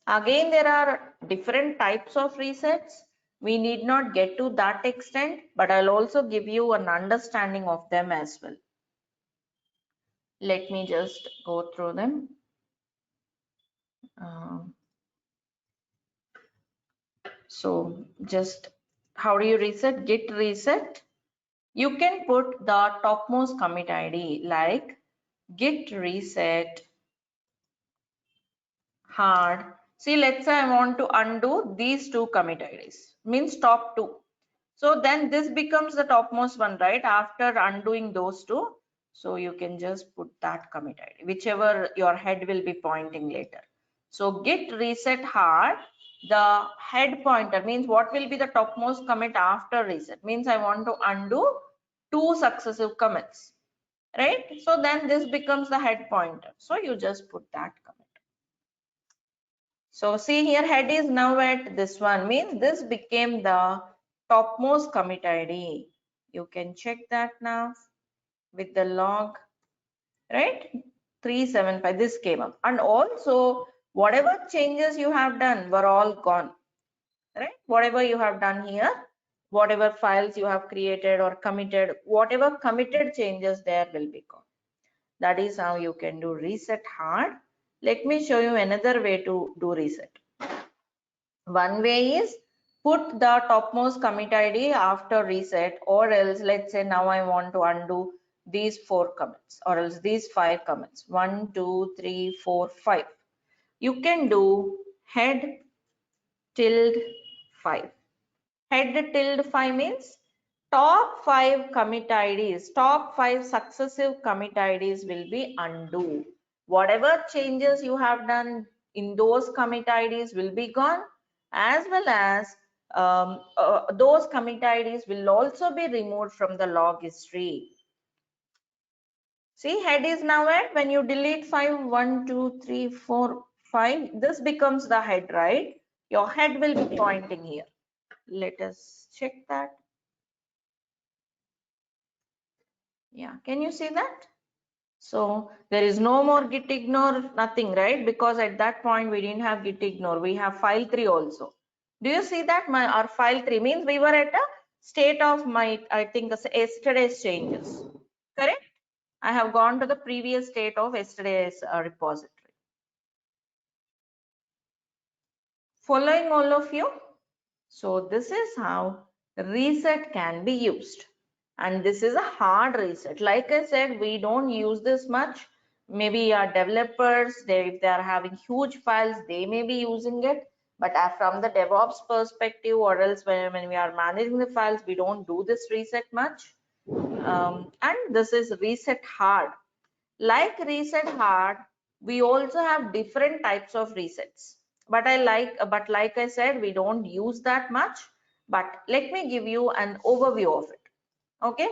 Again, there are different types of resets. We need not get to that extent, but I'll also give you an understanding of them as well. Let me just go through them. So just how do you reset? Git reset. You can put the topmost commit ID like git reset hard. See, let's say I want to undo these two commit IDs, means top two. So then this becomes the topmost one, right? After undoing those two. So you can just put that commit ID, whichever your head will be pointing later. So git reset hard, the head pointer means what will be the topmost commit after reset, means I want to undo two successive commits, right? So then this becomes the head pointer. So you just put that commit. So see here, head is now at this one, means this became the topmost commit ID. You can check that now with the log, right? 375, this came up. And also whatever changes you have done were all gone, right? Whatever you have done here, whatever files you have created or committed, whatever committed changes there will be gone. That is how you can do reset hard. Let me show you another way to do reset. One way is put the topmost commit ID after reset, or else let's say now I want to undo these 4 commits or else these 5 commits. 1, 2, 3, 4, 5. You can do head tilde 5. Head tilde 5 means top 5 commit IDs, top 5 successive commit IDs will be undo. Whatever changes you have done in those commit IDs will be gone, as well as those commit IDs will also be removed from the log history. See, head is now at, when you delete 5, 1, 2, 3, 4, 5, this becomes the head, right? Your head will be pointing here. Let us check that. Yeah, can you see that? So there is no more git ignore, nothing, right? Because at that point we didn't have git ignore, we have file 3 also. Do you see that? Our file 3 means we were at a state of my, I think yesterday's changes, correct? I have gone to the previous state of yesterday's repository. Following all of you? So this is how reset can be used. And this is a hard reset. Like I said, we don't use this much. Maybe our developers, if they are having huge files, they may be using it. But from the DevOps perspective, or else when we are managing the files, we don't do this reset much. And this is reset hard. Like reset hard, we also have different types of resets. But like I said, we don't use that much. But let me give you an overview of it. Okay,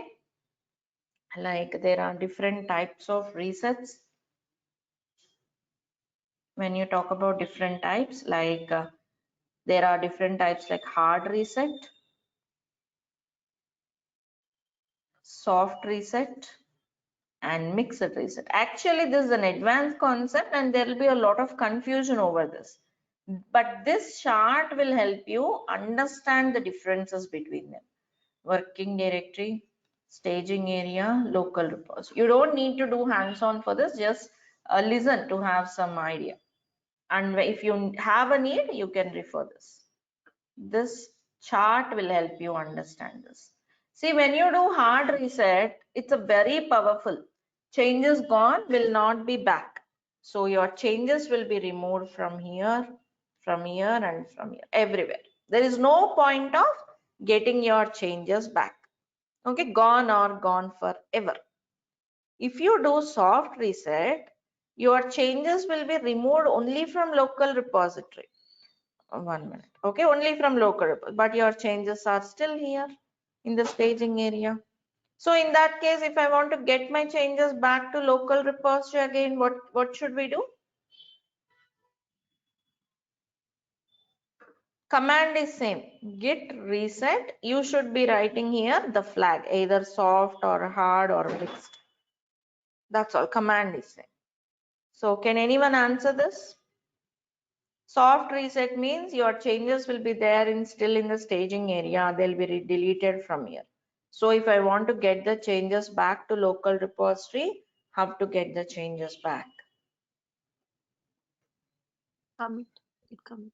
like there are different types of resets. When you talk about different types, like there are different types like hard reset, soft reset, and mixed reset. Actually, this is an advanced concept and there will be a lot of confusion over this. But this chart will help you understand the differences between them. Working directory, staging area, local repository. You don't need to do hands-on for this, just listen to have some idea. And if you have a need, you can refer this. This chart will help you understand this. See, when you do hard reset, it's a very powerful. Changes gone will not be back. So your changes will be removed from here, and from here, everywhere. There is no point of getting your changes back. Okay, gone or gone forever. If you do soft reset, your changes will be removed only from local repository. 1 minute. Okay, only from local repository, but your changes are still here in the staging area. So in that case, if I want to get my changes back to local repository again, what should we do? Command is same, git reset. You should be writing here the flag, either soft or hard or mixed. That's all, command is same. So can anyone answer this? Soft reset means your changes will be there still in the staging area. They'll be deleted from here. So if I want to get the changes back to local repository, have to get the changes back. Commit. Git commit.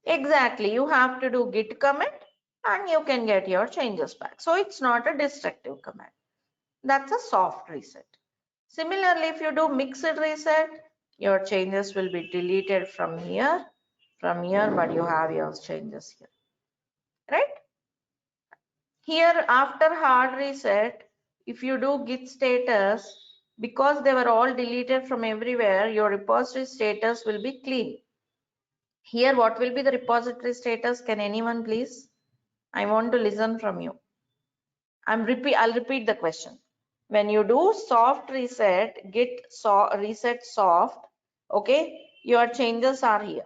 Exactly, you have to do git commit and you can get your changes back. So it's not a destructive command. That's a soft reset. Similarly, if you do mixed reset, your changes will be deleted from here, but you have your changes here, right? Here after hard reset, if you do git status, because they were all deleted from everywhere, your repository status will be clean. Here, what will be the repository status? Can anyone please? I want to listen from you. I'll repeat the question. When you do soft reset, git reset soft, okay, your changes are here.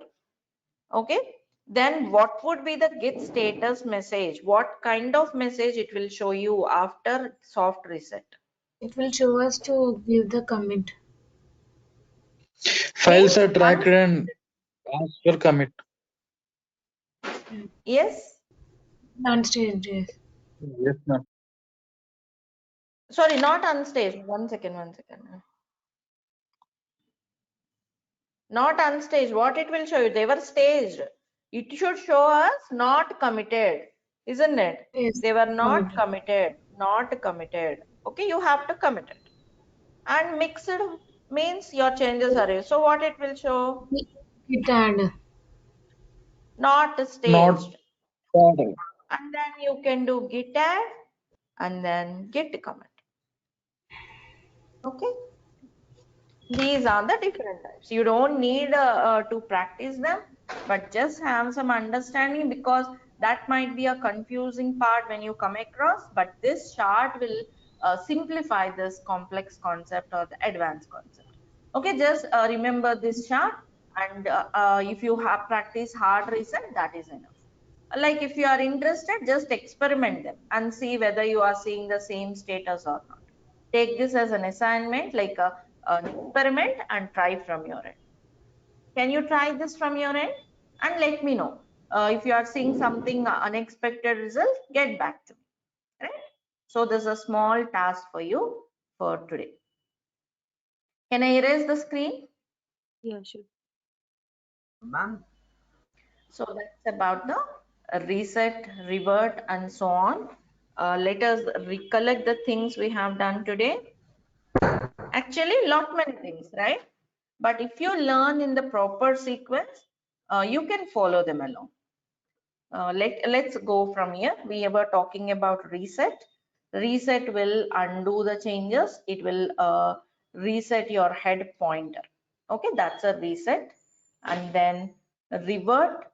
Okay, then what would be the git status message? What kind of message it will show you after soft reset? It will show us to give the commit. Files are Means tracked and asked for commit. yes, Unstaged, yes. Yes, ma'am. sorry, not unstaged. One second. Not unstaged. What it will show you? They were staged. It should show us not committed, isn't it? Yes. They were not Committed. committed. Okay, you have to commit it. And mixed means your changes are here. So what it will show? Git add. Not Not staged. order. And then you can do git add and then git commit. Okay. These are the different types. You don't need to practice them, but just have some understanding, because that might be a confusing part when you come across, but this chart will simplify this complex concept or the advanced concept. Okay, just remember this chart, and if you have practiced hard reset, that is enough. Like if you are interested, just experiment them and see whether you are seeing the same status or not. Take this as an assignment, like an experiment, and try from your end. Can you try this from your end? And let me know. If you are seeing something unexpected result, get back to me. Right? So this is a small task for you for today. Can I erase the screen? Yeah, sure. Ma'am, So that's about the reset, revert, and so on. Let us recollect the things we have done today. Actually, lot many things, right? But if you learn in the proper sequence, you can follow them along. Let's go from here. We were talking about reset. Reset will undo the changes. It will reset your head pointer. Okay, that's a reset. And then revert.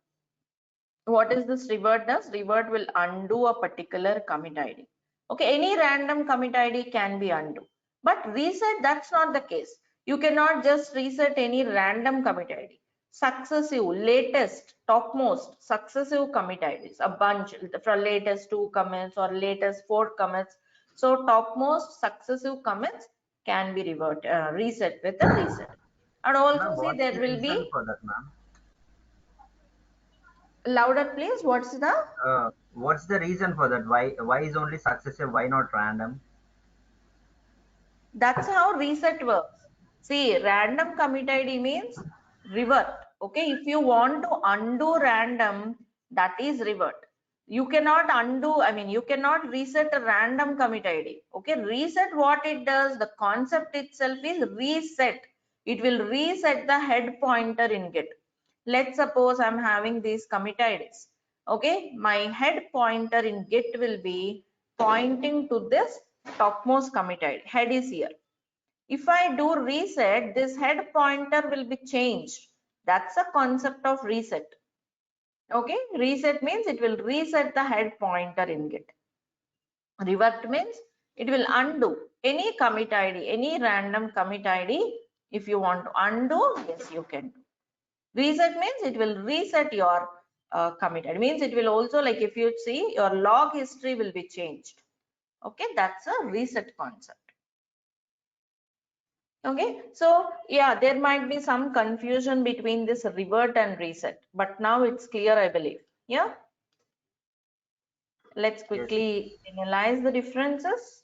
What is this revert does? Revert will undo a particular commit ID. Okay, any random commit ID can be undo. But reset, that's not the case. You cannot just reset any random commit ID. Successive, latest, topmost, successive commit IDs, a bunch for latest 2 commits or latest 4 commits. So topmost successive commits can be reset with a reset. And also ma'am, see what's there the will reason be, for that, ma'am? louder please, what's What's the reason for that? Why is only successive? Why not random? that's how reset works. See, random commit ID means revert. Okay, if you want to undo random, that is revert. You cannot undo, I mean, you cannot reset a random commit ID. Okay, reset, what it does, the concept itself is reset. It will reset the head pointer in Git. Let's suppose I'm having these commit IDs. Okay, my head pointer in Git will be pointing to this topmost commit ID. Head is here. If I do reset, this head pointer will be changed. That's the concept of reset. Okay, reset means it will reset the head pointer in Git. Revert means it will undo any commit ID, any random commit ID. If you want to undo, yes, you can do. Reset means it will reset your commit. It means it will also, like if you see, your log history will be changed. Okay, that's a reset concept. Okay, so yeah, there might be some confusion between this revert and reset, but now it's clear, I believe. Yeah, let's Yes. quickly analyze the differences.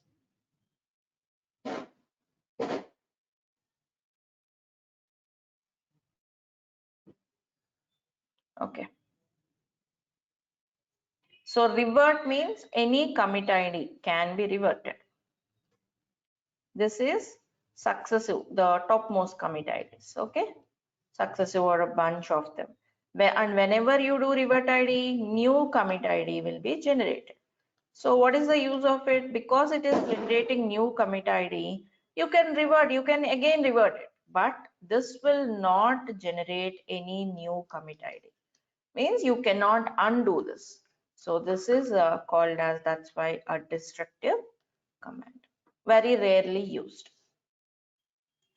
Okay, so revert means any commit ID can be reverted. This is successive, the topmost commit IDs. Okay, successive or a bunch of them. And whenever you do revert ID, new commit ID will be generated. So what is the use of it? Because it is generating new commit ID, you can revert, you can again revert it, but this will not generate any new commit ID. Means you cannot undo this. So this is called as, that's why, a destructive command. Very rarely used.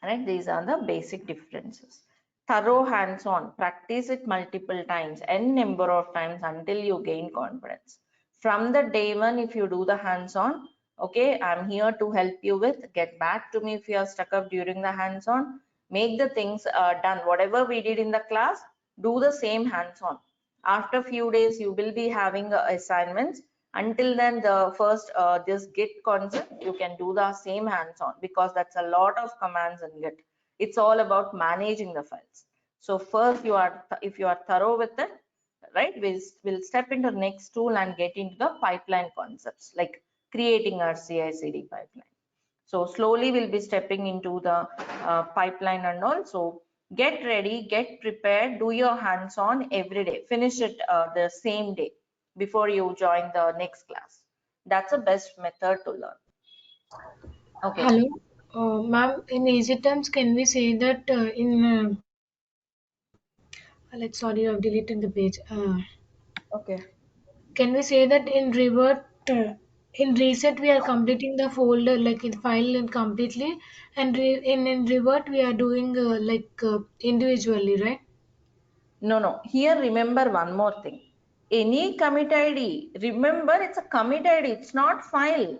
Right? These are the basic differences. Thorough hands-on, practice it multiple times, n number of times until you gain confidence. From the day one, if you do the hands-on, okay, I'm here to help you with, get back to me if you are stuck up during the hands-on, make the things done. Whatever we did in the class, do the same hands-on. After few days, you will be having assignments. Until then, the first this git concept, you can do the same hands-on, because that's a lot of commands in git. It's all about managing the files. So first, if you are thorough with it, right, we'll step into the next tool and get into the pipeline concepts, like creating our CI/CD pipeline. So slowly we'll be stepping into the pipeline and all. So get ready, get prepared, do your hands-on every day, finish it the same day before you join the next class. That's the best method to learn. Okay. Hello, ma'am. In easy terms, can we say that like sorry, I've deleted the page. Okay. Can we say that in revert, in reset we are completing the folder like in file and completely, and in revert we are doing individually, right? No. Here remember one more thing. Any commit ID, remember it's a commit ID, it's not file.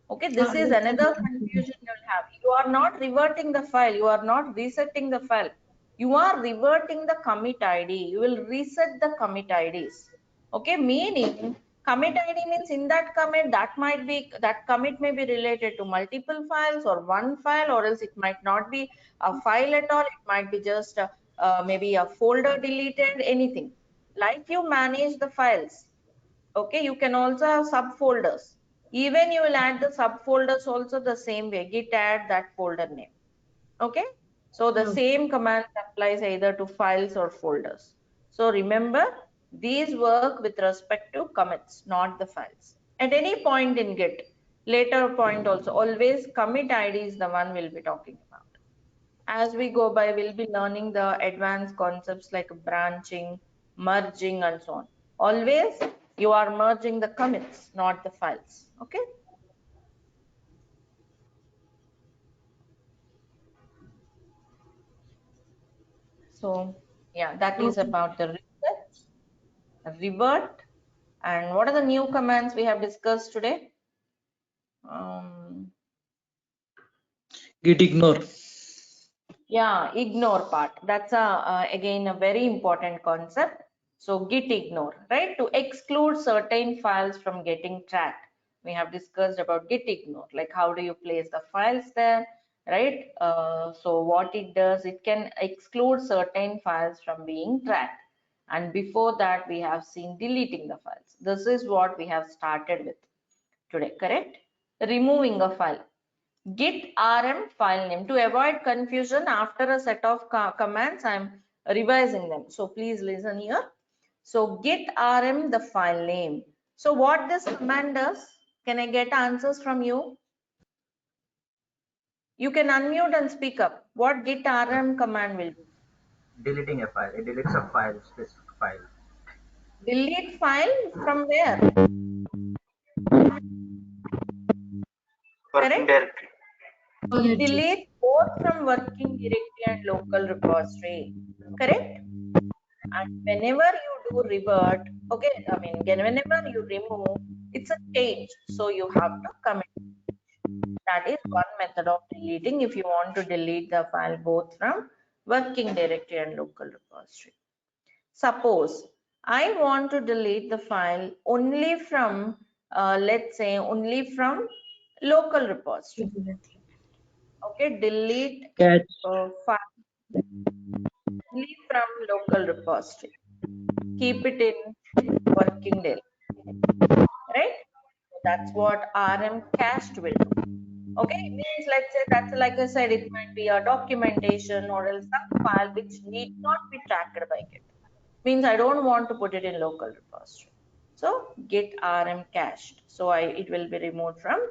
Okay, this is That's another confusion you'll have. You are not reverting the file, you are not resetting the file. You are reverting the commit ID. You will reset the commit IDs. Okay, meaning commit ID means in that commit, that commit may be related to multiple files or one file, or else it might not be a file at all. It might be just maybe a folder deleted, anything. Like you manage the files. Okay, you can also have subfolders. Even you will add the subfolders also the same way. Git add that folder name. Okay, so the okay. same command applies either to files or folders. So remember, these work with respect to commits, not the files. At any point in Git, later point also, always commit ID is the one we'll be talking about. As we go by, we'll be learning the advanced concepts like branching, merging, and so on. Always you are merging the commits, not the files. Okay. So yeah, that is Okay. about the reset, revert, and what are the new commands we have discussed today? Git ignore. Yeah, ignore part. That's again a very important concept. So git ignore, right? To exclude certain files from getting tracked. We have discussed about git ignore, like how do you place the files there, right? So what it does, it can exclude certain files from being tracked. And before that, we have seen deleting the files. This is what we have started with today, correct? Removing a file. Git rm file name. To avoid confusion, after a set of commands, I'm revising them. So please listen here. So git rm the file name. So what this command does, can I get answers from you? You can unmute and speak up. What git rm command will do? Deleting a file. It deletes a file, specific file. Delete file from where? Working Correct? directory. It deletes both from working directory and local repository. Correct? And whenever you do revert, okay, I mean, whenever you remove, it's a change. So you have to commit. That is one method of deleting if you want to delete the file both from working directory and local repository. Suppose I want to delete the file only from, let's say, only from local repository. Okay, delete Catch. file only from local repository. Keep it in working directory, right? That's what RM cached will do. Okay, it means, let's say, that's like I said, it might be a documentation or else some file which need not be tracked by Git. Means I don't want to put it in local repository. So git rm cached. So it will be removed from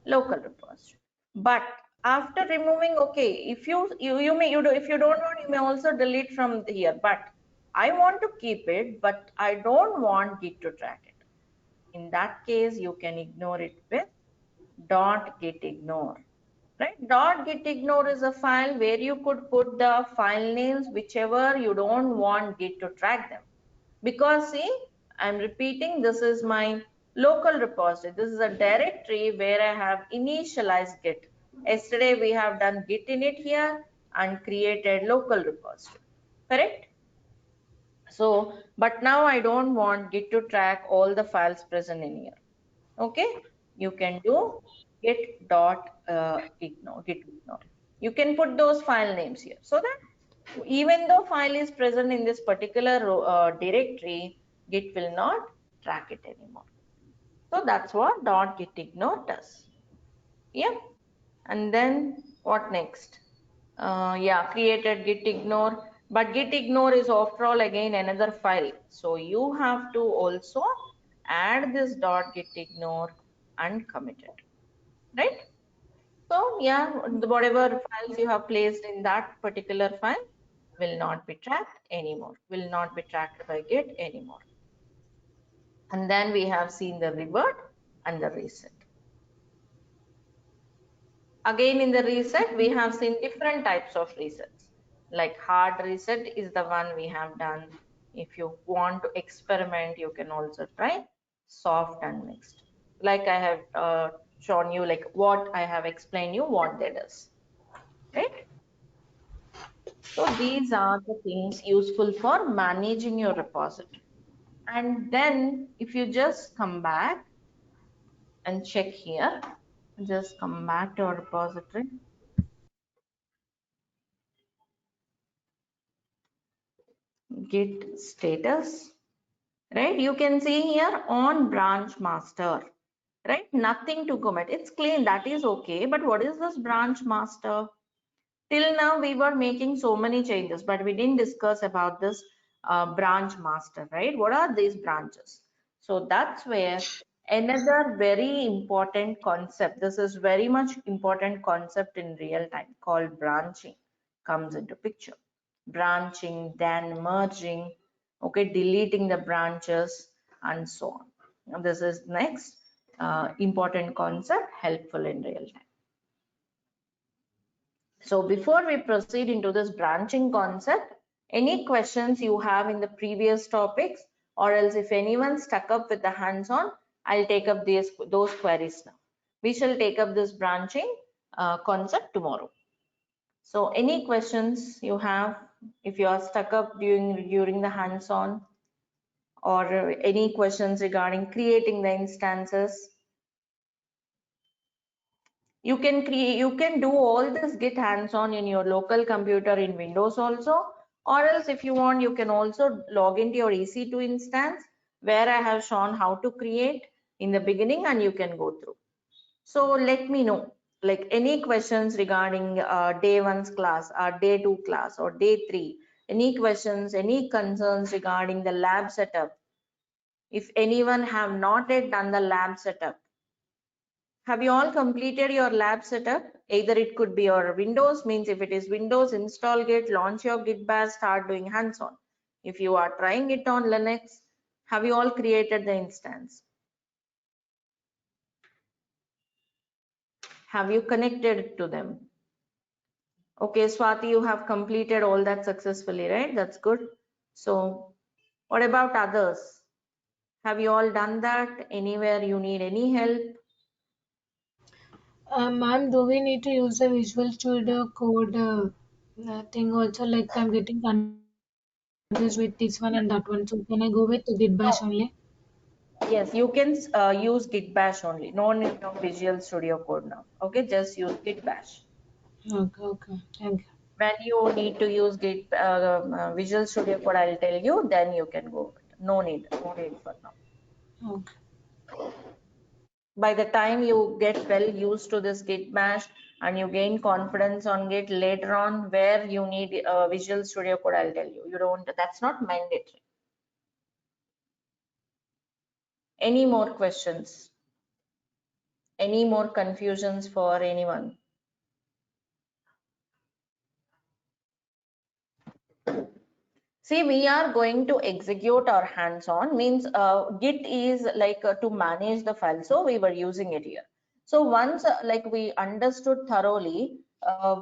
local repository. But after removing, okay, if if you don't want, you may also delete from here. But I want to keep it, but I don't want Git to track it. In that case, you can ignore it with .git ignore. Right? .git ignore is a file where you could put the file names whichever you don't want Git to track them. Because see, I'm repeating, this is my local repository. This is a directory where I have initialized Git. Yesterday we have done Git init here and created local repository. Correct? So, but now I don't want Git to track all the files present in here. Okay, you can do git dot ignore, git ignore. You can put those file names here so that even though file is present in this particular directory, Git will not track it anymore. So that's what dot git ignore does. Yeah, and then what next? Yeah, created git ignore, but git ignore is after all again another file. So you have to also add this dot git ignore and commit it, right? So yeah, whatever files you have placed in that particular file will not be tracked anymore, will not be tracked by Git anymore. And then we have seen the revert and the reset. Again, in the reset, we have seen different types of resets. Like hard reset is the one we have done. If you want to experiment, you can also try soft and mixed. Like I have shown you, like what I have explained you what that is, right? So these are the things useful for managing your repository. And then if you just come back and check here, just come back to our repository. Git status, right? You can see here on branch master, right? Nothing to commit. It's clean, that is okay. But what is this branch master? Till now we were making so many changes, but we didn't discuss about this branch master, right? What are these branches? So that's where another very important concept, this is very much important concept in real time, called branching comes into picture. Branching, then merging, okay, deleting the branches and so on. Now this is next important concept, helpful in real time. So before we proceed into this branching concept, any questions you have in the previous topics, or else if anyone stuck up with the hands-on, I'll take up those queries now. We shall take up this branching concept tomorrow. So any questions you have, if you are stuck up during the hands-on, or any questions regarding creating the instances, you can do all this Git hands-on in your local computer in Windows also, or else if you want, you can also log into your EC2 instance where I have shown how to create in the beginning, and you can go through. So let me know, like any questions regarding day 1's class or day 2 class or day 3, any questions, any concerns regarding the lab setup. If anyone have not yet done the lab setup, have you all completed your lab setup? Either it could be your Windows, means if it is Windows, install Git, launch your Git bash, start doing hands-on. If you are trying it on Linux, have you all created the instance? Have you connected it to them? Okay, Swati, you have completed all that successfully, right? That's good. So what about others? Have you all done that? Anywhere you need any help? Ma'am, do we need to use the Visual Studio Code thing also? Like I'm getting confused with this one and that one. So can I go with the Git Bash only? Yes, you can use Git Bash only. No need of Visual Studio Code now. Okay, just use Git Bash. Okay, okay. Thank you. When you need to use Visual Studio Code, I'll tell you, then you can go. No need for now. Okay. By the time you get well used to this Git Bash and you gain confidence on Git later on, where you need Visual Studio Code, I'll tell you. You don't. That's not mandatory. Any more questions? Any more confusions for anyone? See, we are going to execute our hands-on, means Git is like to manage the file. So we were using it here. So once like we understood thoroughly,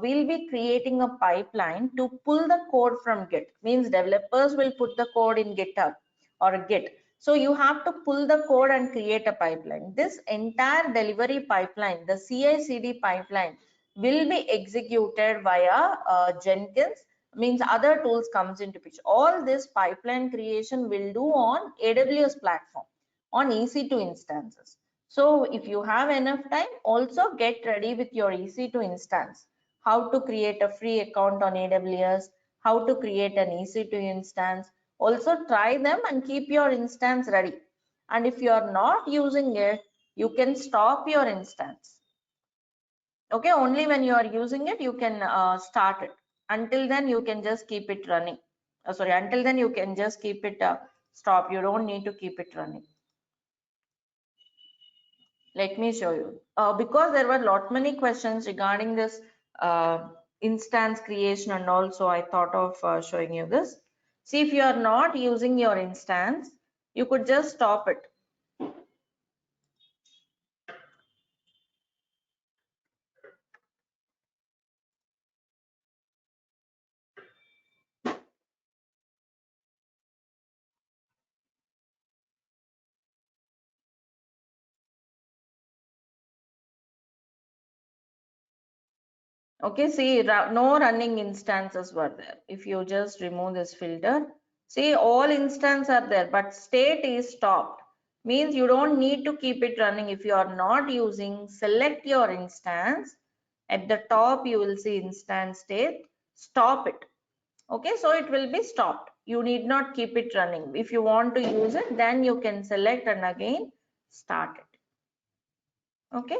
we'll be creating a pipeline to pull the code from Git. Means developers will put the code in GitHub or Git. So you have to pull the code and create a pipeline. This entire delivery pipeline, the CI/CD pipeline, will be executed via Jenkins, means other tools comes into picture. All this pipeline creation will do on AWS platform on EC2 instances. So if you have enough time, also get ready with your EC2 instance. How to create a free account on AWS, how to create an EC2 instance. Also try them and keep your instance ready. And if you are not using it, you can stop your instance. Okay, only when you are using it, you can start it. Until then, you can just keep it running. Sorry, until then, you can just keep it stop. You don't need to keep it running. Let me show you. Because there were many questions regarding this instance creation, and also I thought of showing you this. See, if you are not using your instance, you could just stop it. Okay, see, no running instances were there. If you just remove this filter, see, all instances are there, but state is stopped. Means you don't need to keep it running. If you are not using, select your instance. At the top, you will see instance state, stop it. Okay, so it will be stopped. You need not keep it running. If you want to use it, then you can select and again start it. Okay.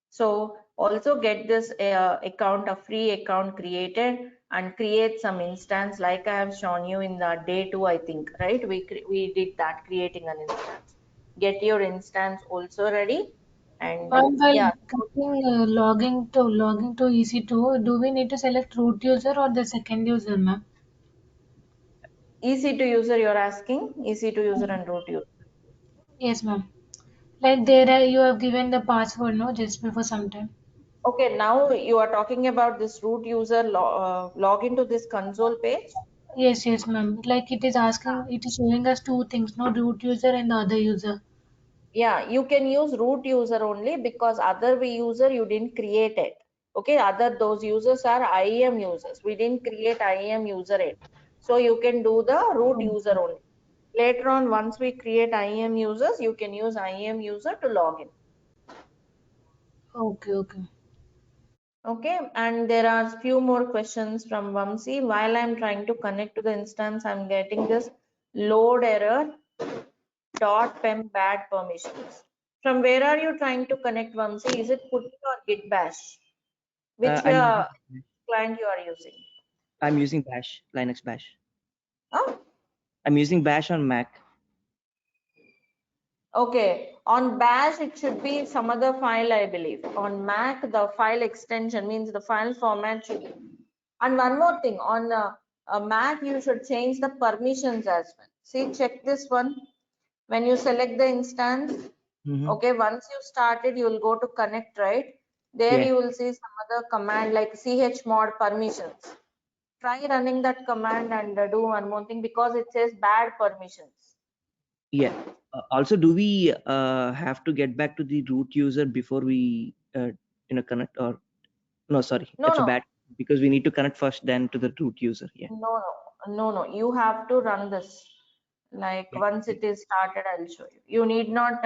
So also get this account, a free account created, and create some instance like I have shown you in the day 2, I think, right? We did that, creating an instance. Get your instance also ready, and Ma'am, while yeah, logging to EC2, do we need to select root user or the second user, ma'am? EC2 user you're asking, EC2 user and root user. Yes, ma'am. Like there you have given the password, no, just before some time. Okay, now you are talking about this root user log into this console page. Yes, yes, ma'am. Like it is asking, it is showing us two things, no, root user and the other user. Yeah, you can use root user only because other user you didn't create it. Okay, those users are IAM users. We didn't create IAM user yet. So you can do the root user only. Later on, once we create IAM users, you can use IAM user to log in. Okay, okay. Okay, and there are few more questions from Vamsi. While I'm trying to connect to the instance, I'm getting this load error .pem bad permissions. From where are you trying to connect, Vamsi? Is it Putty or Git Bash? Which I'm using, client you are using? I'm using Bash, Linux Bash. Oh, I'm using Bash on Mac. okay. On Bash, it should be some other file, I believe. On Mac, the file extension means the file format should be. And one more thing, on a Mac, you should change the permissions as well. See, check this one. When you select the instance, okay, once you started, you will go to connect, right? There Yeah. you will see some other command like chmod permissions. try running that command and do one more thing, because it says bad permissions. Yeah. Also, do we have to get back to the root user before we connect, or no? Sorry, No, that's a no, bad, because we need to connect first, then to the root user. Yeah. no. You have to run this. Like Yeah. once it is started, I'll show you. You need not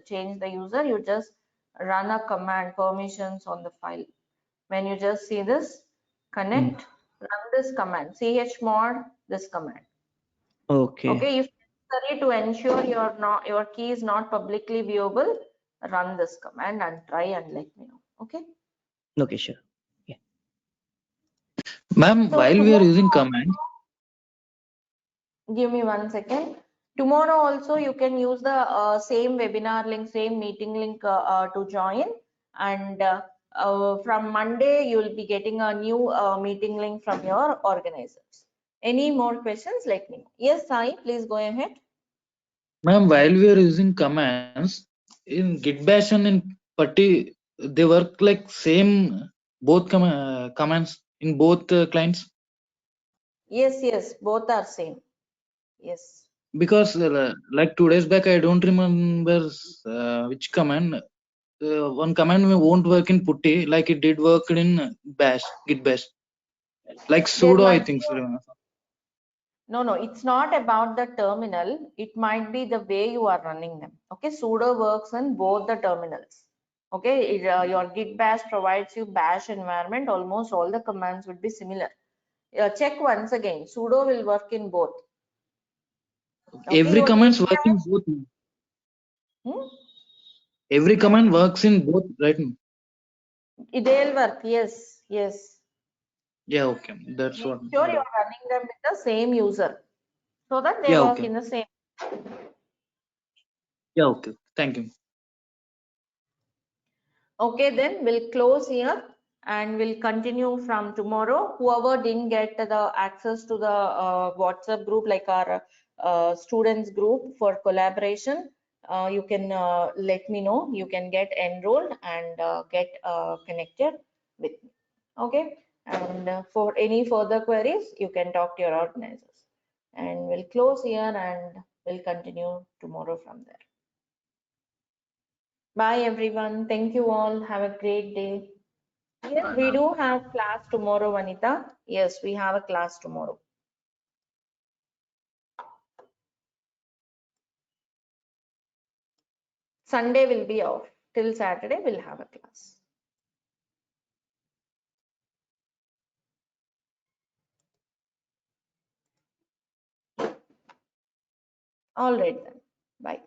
change the user. You just run a command permissions on the file. When you just see this, connect, run this command, chmod this command. Okay. Okay, if necessary to ensure your key is not publicly viewable, run this command and try and let me know. Okay. Okay, sure. Yeah. Ma'am, So while we are using command, give me 1 second. Tomorrow also you can use the same webinar link, same meeting link to join, and from Monday you will be getting a new meeting link from your organizers. Any more questions? Let me know. Yes, Sai, please go ahead. ma'am, while we are using commands in Git Bash and in Putty, they work like same both commands in both clients, Yes, both are same. Yes. because like 2 days back I don't remember which command. One command won't work in Putty like it did work in Bash, Git Bash, like There sudo I might be think. So. no, it's not about the terminal. It might be the way you are running them. Okay, sudo works in both the terminals. Okay, your git bash provides you bash environment. Almost all the commands would be similar. Check once again. Sudo will work in both. Okay, Every your commands git work in bash. both. Hmm? Every command works in both, right? They'll work. Yes. Yeah, okay, that's Make what. sure you're running them with the same user so that they Yeah, work okay. in the same. Yeah, okay. Thank you. Okay, then we'll close here and we'll continue from tomorrow. Whoever didn't get the access to the WhatsApp group, like our students group for collaboration, you can let me know. You can get enrolled and get connected with me. Okay, and for any further queries, you can talk to your organizers. And we'll close here and we'll continue tomorrow from there. Bye everyone. Thank you all. Have a great day. Yes, we do have class tomorrow, Vanita. Yes, we have a class tomorrow. Sunday will be off. Till Saturday, we'll have a class. All right then. Bye.